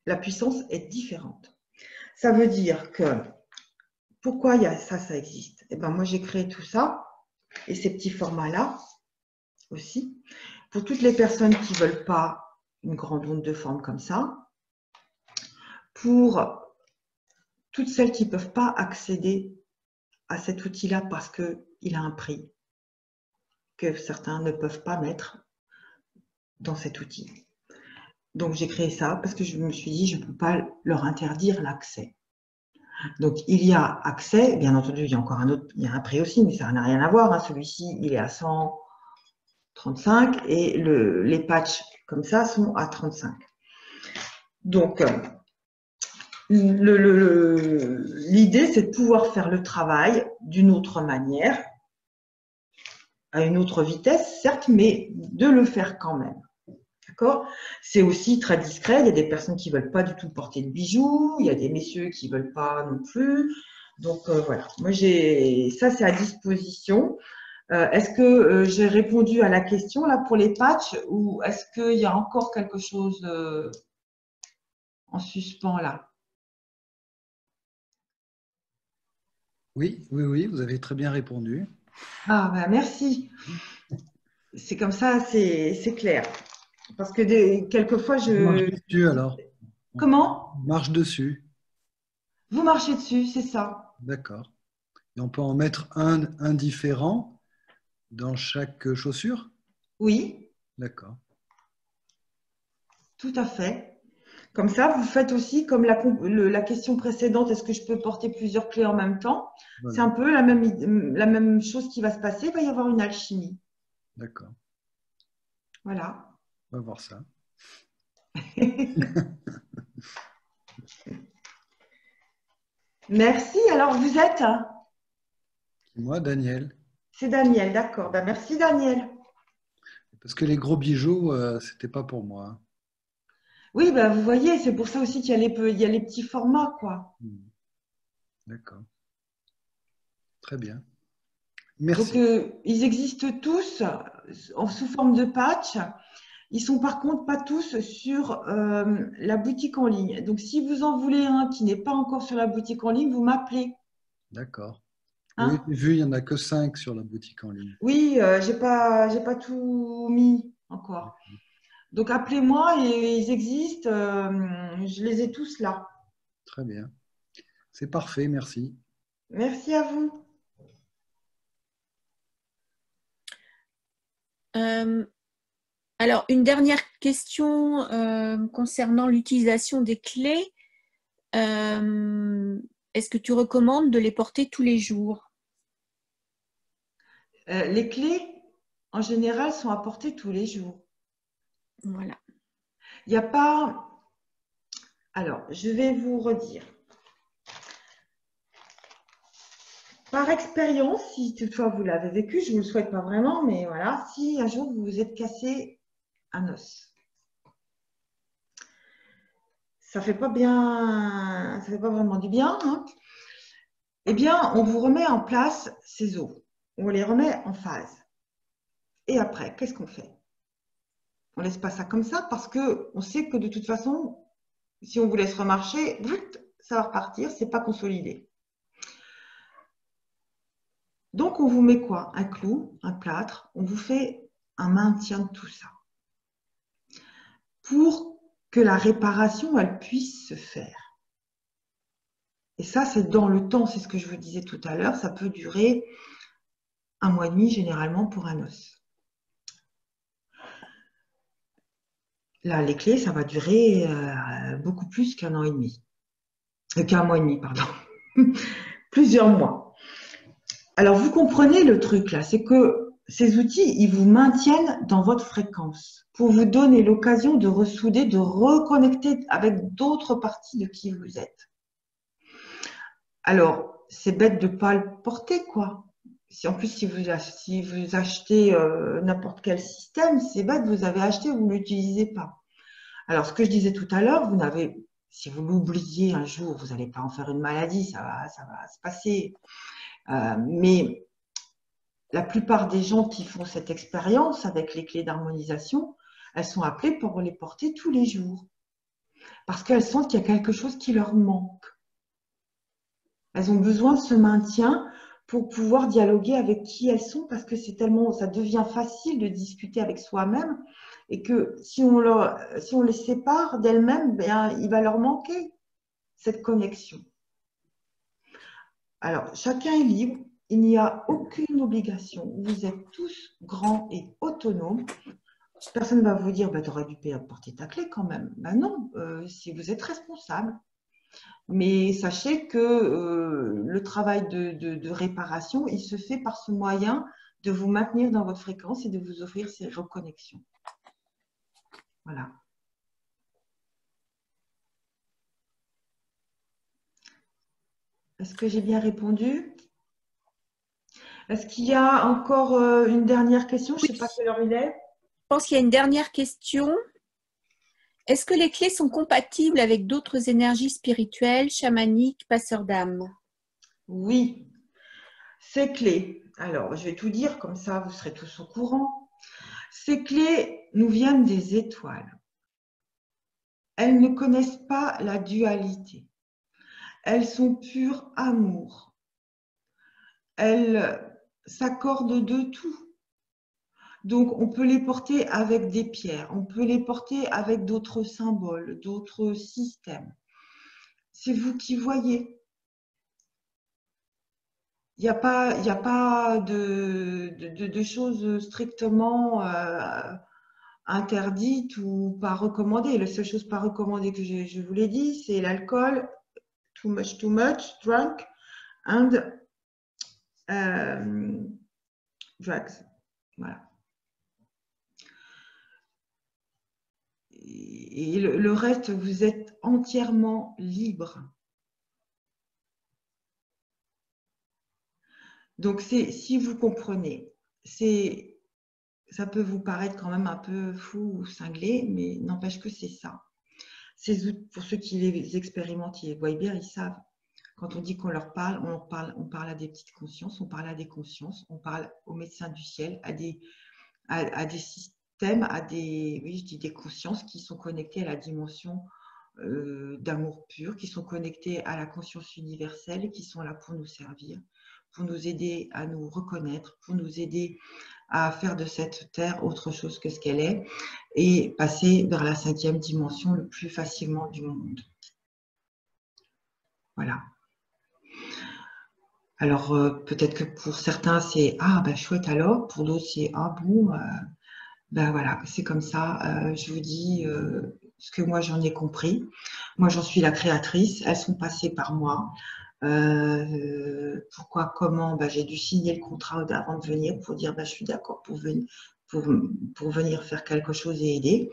la puissance est différente. Ça veut dire que, pourquoi il y a ça existe? Eh bien, moi, j'ai créé tout ça, et ces petits formats-là aussi, pour toutes les personnes qui ne veulent pas une grande onde de forme comme ça, pour toutes celles qui ne peuvent pas accéder à cet outil-là parce qu'il a un prix que certains ne peuvent pas mettre dans cet outil. Donc, j'ai créé ça parce que je me suis dit, je ne peux pas leur interdire l'accès. Donc, il y a accès, bien entendu, il y a encore un autre, il y a un prix aussi, mais ça n'a rien à voir. Hein. Celui-ci, il est à 135 et les patchs comme ça sont à 35. Donc, l'idée, c'est de pouvoir faire le travail d'une autre manière, à une autre vitesse, certes, mais de le faire quand même. D'accord? C'est aussi très discret. Il y a des personnes qui ne veulent pas du tout porter de bijoux. Il y a des messieurs qui ne veulent pas non plus. Donc, voilà. Moi, ça, c'est à disposition. Est-ce que j'ai répondu à la question là pour les patchs ou est-ce qu'il y a encore quelque chose en suspens là? Oui, vous avez très bien répondu. Ah, ben, merci. C'est comme ça, c'est clair. Parce que quelquefois, On marche dessus alors. Comment? On marche dessus. Vous marchez dessus, c'est ça. D'accord. Et on peut en mettre un différent dans chaque chaussure? Oui, D'accord. tout à fait. Comme ça, vous faites aussi comme la question précédente, est-ce que je peux porter plusieurs clés en même temps? Voilà. C'est un peu la même chose qui va se passer, il va y avoir une alchimie. D'accord. Voilà. On va voir ça. Merci. Alors, vous êtes? Moi, Daniel. C'est Daniel, d'accord. Ben, merci, Daniel. Parce que les gros bijoux, c'était pas pour moi. Oui, ben, vous voyez, c'est pour ça aussi qu'il y a les petits formats, quoi. D'accord. Très bien. Merci. Donc, ils existent tous sous forme de patch. Ils sont par contre pas tous sur la boutique en ligne. Donc, si vous en voulez un qui n'est pas encore sur la boutique en ligne, vous m'appelez. D'accord. Hein? Oui, j'ai vu, il n'y en a que 5 sur la boutique en ligne. Oui, j'ai pas tout mis encore. Donc, appelez-moi et ils existent. Je les ai tous là. Très bien. C'est parfait, merci. Merci à vous. Alors, une dernière question concernant l'utilisation des clés. est-ce que tu recommandes de les porter tous les jours? Les clés, en général, sont à porter tous les jours. Voilà. Il n'y a pas… Alors, je vais vous redire. Par expérience, si toutefois vous l'avez vécu, je ne vous le souhaite pas vraiment, mais voilà, si un jour vous vous êtes cassé un os, ça ne fait pas bien, ça fait pas vraiment du bien, hein. Eh bien, on vous remet en place ces os. On les remet en phase. Et après, qu'est-ce qu'on fait? On ne laisse pas ça comme ça parce qu'on sait que de toute façon, si on vous laisse remarcher, ça va repartir, ce n'est pas consolidé. Donc, on vous met quoi? Un clou, un plâtre, on vous fait un maintien de tout ça. Pour que la réparation, elle puisse se faire. Et ça, c'est dans le temps, c'est ce que je vous disais tout à l'heure, ça peut durer 1 mois et demi généralement pour un os. Là, les clés, ça va durer beaucoup plus qu'1 an et demi. Qu'1 mois et demi, pardon. Plusieurs mois. Alors, vous comprenez le truc là, c'est que ces outils, ils vous maintiennent dans votre fréquence pour vous donner l'occasion de ressouder, de reconnecter avec d'autres parties de qui vous êtes. Alors, c'est bête de ne pas le porter, quoi. En plus, si vous achetez n'importe quel système, c'est bête, vous avez acheté, vous ne l'utilisez pas. Alors, ce que je disais tout à l'heure, si vous l'oubliez un jour, vous n'allez pas en faire une maladie, ça va se passer. Mais la plupart des gens qui font cette expérience avec les clés d'harmonisation, elles sont appelées pour les porter tous les jours. Parce qu'elles sentent qu'il y a quelque chose qui leur manque. Elles ont besoin de ce maintien pour pouvoir dialoguer avec qui elles sont, parce que ça devient facile de discuter avec soi-même et que si on les sépare d'elles-mêmes, il va leur manquer cette connexion. Alors, chacun est libre, il n'y a aucune obligation. Vous êtes tous grands et autonomes. Personne ne va vous dire, tu aurais dû porter ta clé quand même. Non, si vous êtes responsable. Mais sachez que le travail de réparation, il se fait par ce moyen de vous maintenir dans votre fréquence et de vous offrir ces reconnexions. Voilà. Est-ce que j'ai bien répondu? Est-ce qu'il y a encore une dernière question? Je ne sais pas quelle heure il est. Je pense qu'il y a une dernière question. Est-ce que les clés sont compatibles avec d'autres énergies spirituelles, chamaniques, passeurs d'âme? Oui, ces clés. Alors, je vais tout dire, comme ça vous serez tous au courant. Ces clés nous viennent des étoiles. Elles ne connaissent pas la dualité. Elles sont pur amour. Elles s'accordent de tout. Donc, on peut les porter avec des pierres, on peut les porter avec d'autres symboles, d'autres systèmes. C'est vous qui voyez. Il n'y a pas de choses strictement interdites ou pas recommandées. La seule chose pas recommandée que je vous l'ai dit, c'est l'alcool, too much, drunk, and drugs. Voilà. Et le reste, vous êtes entièrement libre. Donc, si vous comprenez, ça peut vous paraître quand même un peu fou ou cinglé, mais n'empêche que c'est ça. Pour ceux qui les expérimentent, ils les voient bien, ils savent. Quand on dit qu'on leur parle, on parle à des petites consciences, on parle à des consciences, on parle aux médecins du ciel, à des systèmes, oui, je dis des consciences qui sont connectées à la dimension d'amour pur, qui sont connectées à la conscience universelle et qui sont là pour nous servir, pour nous aider à nous reconnaître, pour nous aider à faire de cette terre autre chose que ce qu'elle est et passer vers la 5e dimension le plus facilement du monde. Voilà. Alors, peut-être que pour certains, c'est « Ah, ben chouette alors », pour d'autres, c'est « Ah bon, ben voilà, c'est comme ça. Je vous dis ce que moi j'en ai compris. Moi, j'en suis la créatrice. Elles sont passées par moi. Pourquoi, comment, j'ai dû signer le contrat avant de venir pour dire je suis d'accord pour venir faire quelque chose et aider.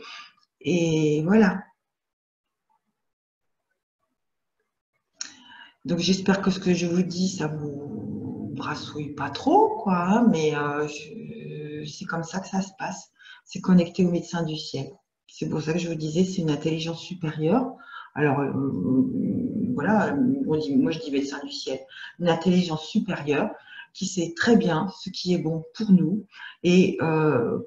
Et voilà. Donc j'espère que ce que je vous dis, ça vous brassouille pas trop, quoi, hein, mais c'est comme ça que ça se passe. C'est connecté au médecin du ciel. C'est pour ça que je vous disais, c'est une intelligence supérieure. Alors voilà, moi je dis médecin du ciel, une intelligence supérieure qui sait très bien ce qui est bon pour nous et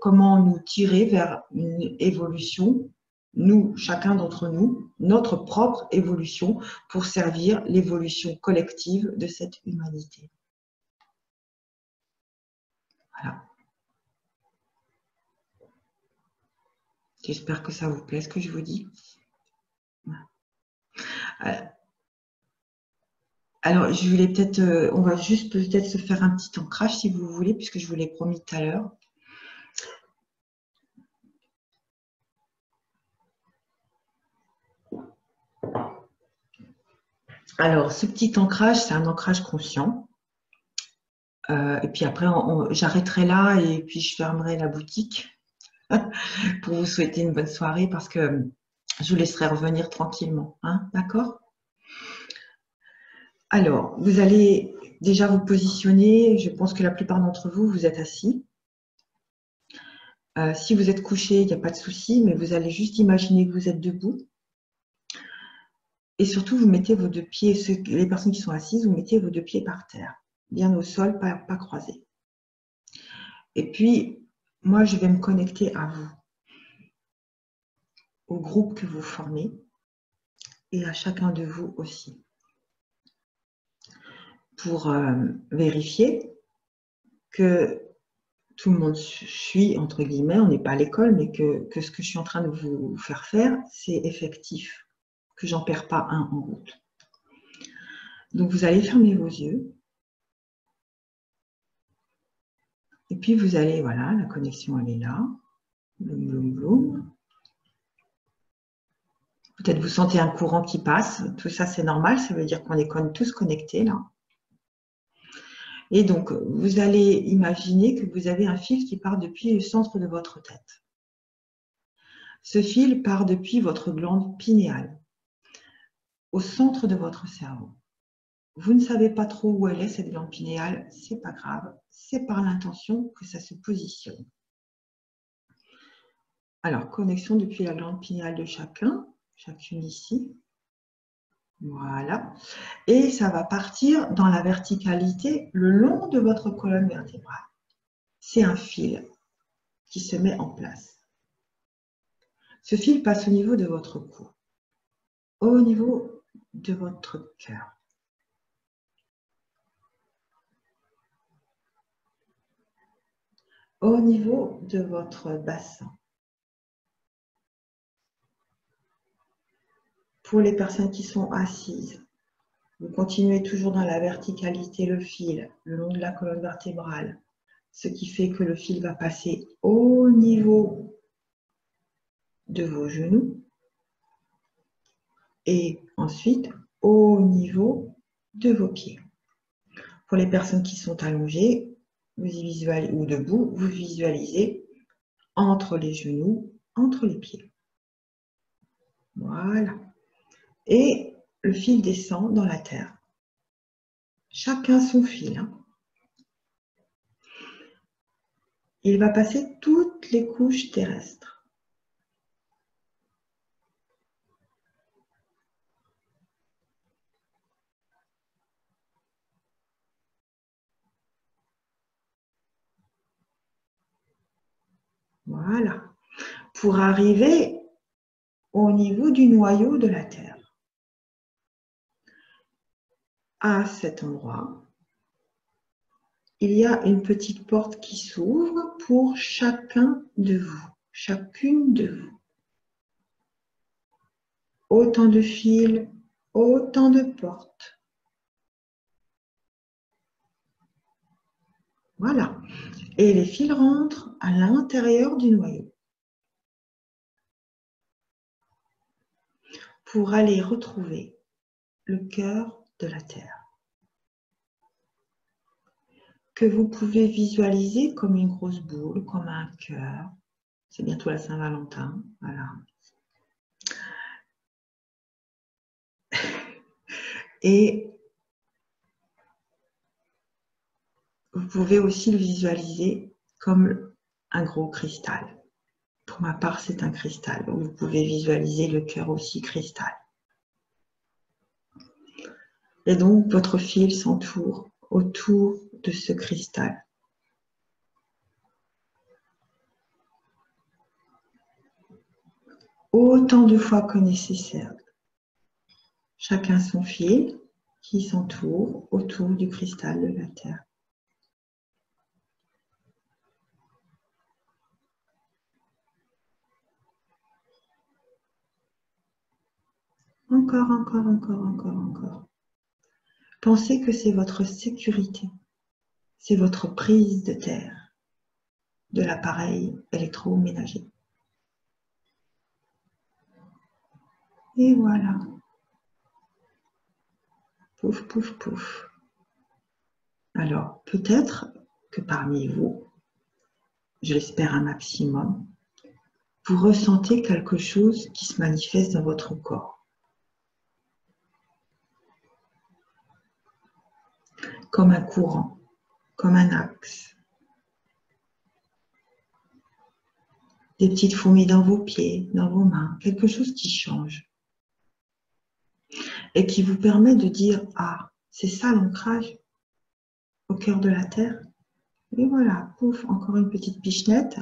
comment nous tirer vers une évolution, nous, chacun d'entre nous, notre propre évolution pour servir l'évolution collective de cette humanité. Voilà. J'espère que ça vous plaît ce que je vous dis. Alors, je voulais peut-être, on va juste peut-être se faire un petit ancrage si vous voulez, puisque je vous l'ai promis tout à l'heure. Alors, ce petit ancrage, c'est un ancrage conscient. Et puis après, j'arrêterai là et puis je fermerai la boutique pour vous souhaiter une bonne soirée parce que je vous laisserai revenir tranquillement. Hein, d'accord? Alors, vous allez déjà vous positionner. Je pense que la plupart d'entre vous, vous êtes assis. Si vous êtes couché, il n'y a pas de souci, mais vous allez juste imaginer que vous êtes debout. Et surtout, vous mettez vos deux pieds, les personnes qui sont assises, vous mettez vos deux pieds par terre, bien au sol, pas croisés. Et puis, moi, je vais me connecter à vous, au groupe que vous formez, et à chacun de vous aussi, pour vérifier que tout le monde suit, entre guillemets, on n'est pas à l'école, mais que ce que je suis en train de vous faire faire, c'est effectif, que j'en perds pas un en route. Donc, vous allez fermer vos yeux. Et puis, vous allez, voilà, la connexion, elle est là. Bloum, bloum, bloum. Peut-être vous sentez un courant qui passe. Tout ça, c'est normal. Ça veut dire qu'on est tous connectés, là. Et donc, vous allez imaginer que vous avez un fil qui part depuis le centre de votre tête. Ce fil part depuis votre glande pinéale, au centre de votre cerveau. Vous ne savez pas trop où elle est, cette glande pinéale, c'est pas grave, c'est par l'intention que ça se positionne. Alors, connexion depuis la glande pinéale de chacune ici. Voilà. Et ça va partir dans la verticalité le long de votre colonne vertébrale. C'est un fil qui se met en place. Ce fil passe au niveau de votre cou, au niveau de votre cœur. Au niveau de votre bassin. Pour les personnes qui sont assises, vous continuez toujours dans la verticalité le fil, le long de la colonne vertébrale, ce qui fait que le fil va passer au niveau de vos genoux et ensuite au niveau de vos pieds. Pour les personnes qui sont allongées ou debout, vous visualisez entre les genoux, entre les pieds. Voilà. Et le fil descend dans la terre. Chacun son fil. Hein. Il va passer toutes les couches terrestres. Voilà. Pour arriver au niveau du noyau de la Terre. À cet endroit, il y a une petite porte qui s'ouvre pour chacun de vous, chacune de vous. Autant de fils, autant de portes. Voilà. Et les fils rentrent à l'intérieur du noyau. Pour aller retrouver le cœur de la Terre. que vous pouvez visualiser comme une grosse boule, comme un cœur. C'est bientôt la Saint-Valentin. Voilà. Et vous pouvez aussi le visualiser comme un gros cristal. Pour ma part, c'est un cristal. Donc vous pouvez visualiser le cœur aussi cristal. Et donc, votre fil s'entoure autour de ce cristal. Autant de fois que nécessaire. Chacun son fil qui s'entoure autour du cristal de la Terre. Encore, encore, encore, encore, encore. Pensez que c'est votre sécurité. C'est votre prise de terre de l'appareil électroménager. Et voilà. Pouf, pouf, pouf. Alors, peut-être que parmi vous, je l'espère un maximum, vous ressentez quelque chose qui se manifeste dans votre corps. Comme un courant, comme un axe. Des petites fourmis dans vos pieds, dans vos mains, quelque chose qui change. Et qui vous permet de dire, ah, c'est ça l'ancrage au cœur de la Terre. Et voilà, pouf, encore une petite pichenette.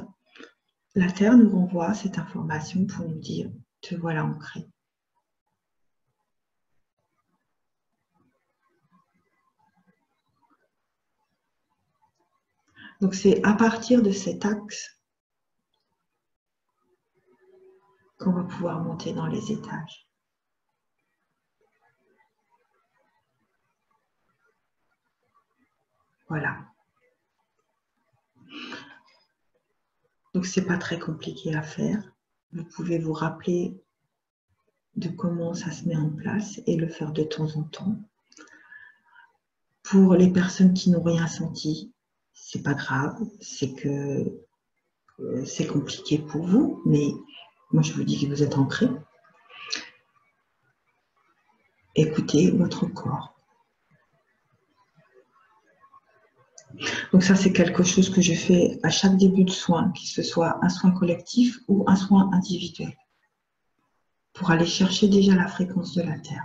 La Terre nous renvoie cette information pour nous dire, te voilà ancré. Donc c'est à partir de cet axe qu'on va pouvoir monter dans les étages. Voilà. Donc c'est pas très compliqué à faire. Vous pouvez vous rappeler de comment ça se met en place et le faire de temps en temps. Pour les personnes qui n'ont rien senti, c'est pas grave, c'est que c'est compliqué pour vous, mais moi je vous dis que vous êtes ancré. Écoutez votre corps. Donc ça, c'est quelque chose que je fais à chaque début de soin, qu'il ce soit un soin collectif ou un soin individuel, pour aller chercher déjà la fréquence de la Terre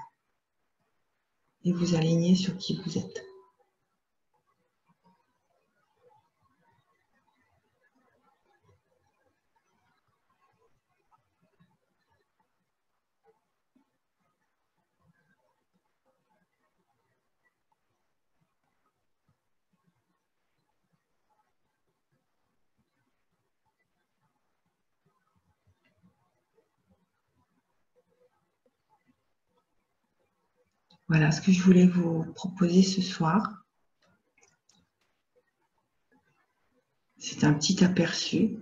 et vous aligner sur qui vous êtes. Voilà ce que je voulais vous proposer ce soir. C'est un petit aperçu.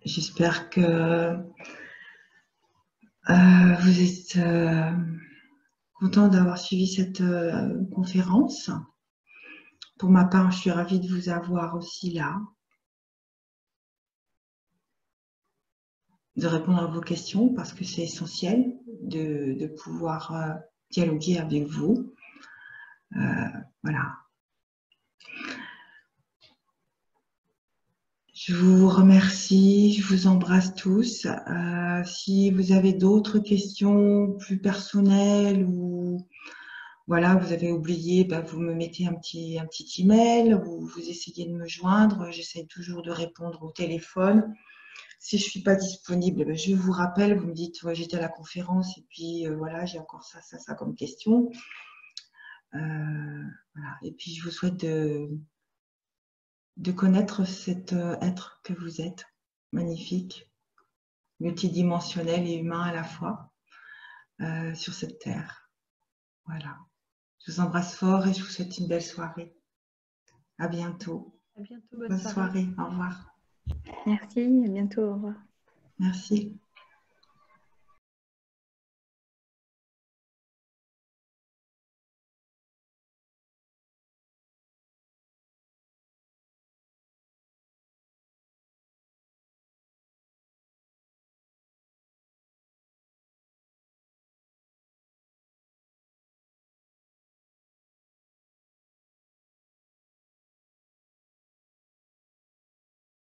J'espère que vous êtes content d'avoir suivi cette conférence. Pour ma part, je suis ravie de vous avoir aussi là, de répondre à vos questions parce que c'est essentiel de pouvoir dialoguer avec vous. Voilà. Je vous remercie, je vous embrasse tous. Si vous avez d'autres questions plus personnelles ou voilà, vous avez oublié, ben, vous me mettez un petit email ou vous essayez de me joindre. J'essaie toujours de répondre au téléphone. Si je ne suis pas disponible, ben, je vous rappelle, vous me dites, ouais, j'étais à la conférence et puis voilà, j'ai encore ça comme question. Voilà. Et puis, je vous souhaite de connaître cet être que vous êtes, magnifique, multidimensionnel et humain à la fois, sur cette terre. Voilà. Je vous embrasse fort et je vous souhaite une belle soirée. À bientôt. À bientôt, Bonne soirée. Au revoir. Merci, à bientôt, au revoir. Merci.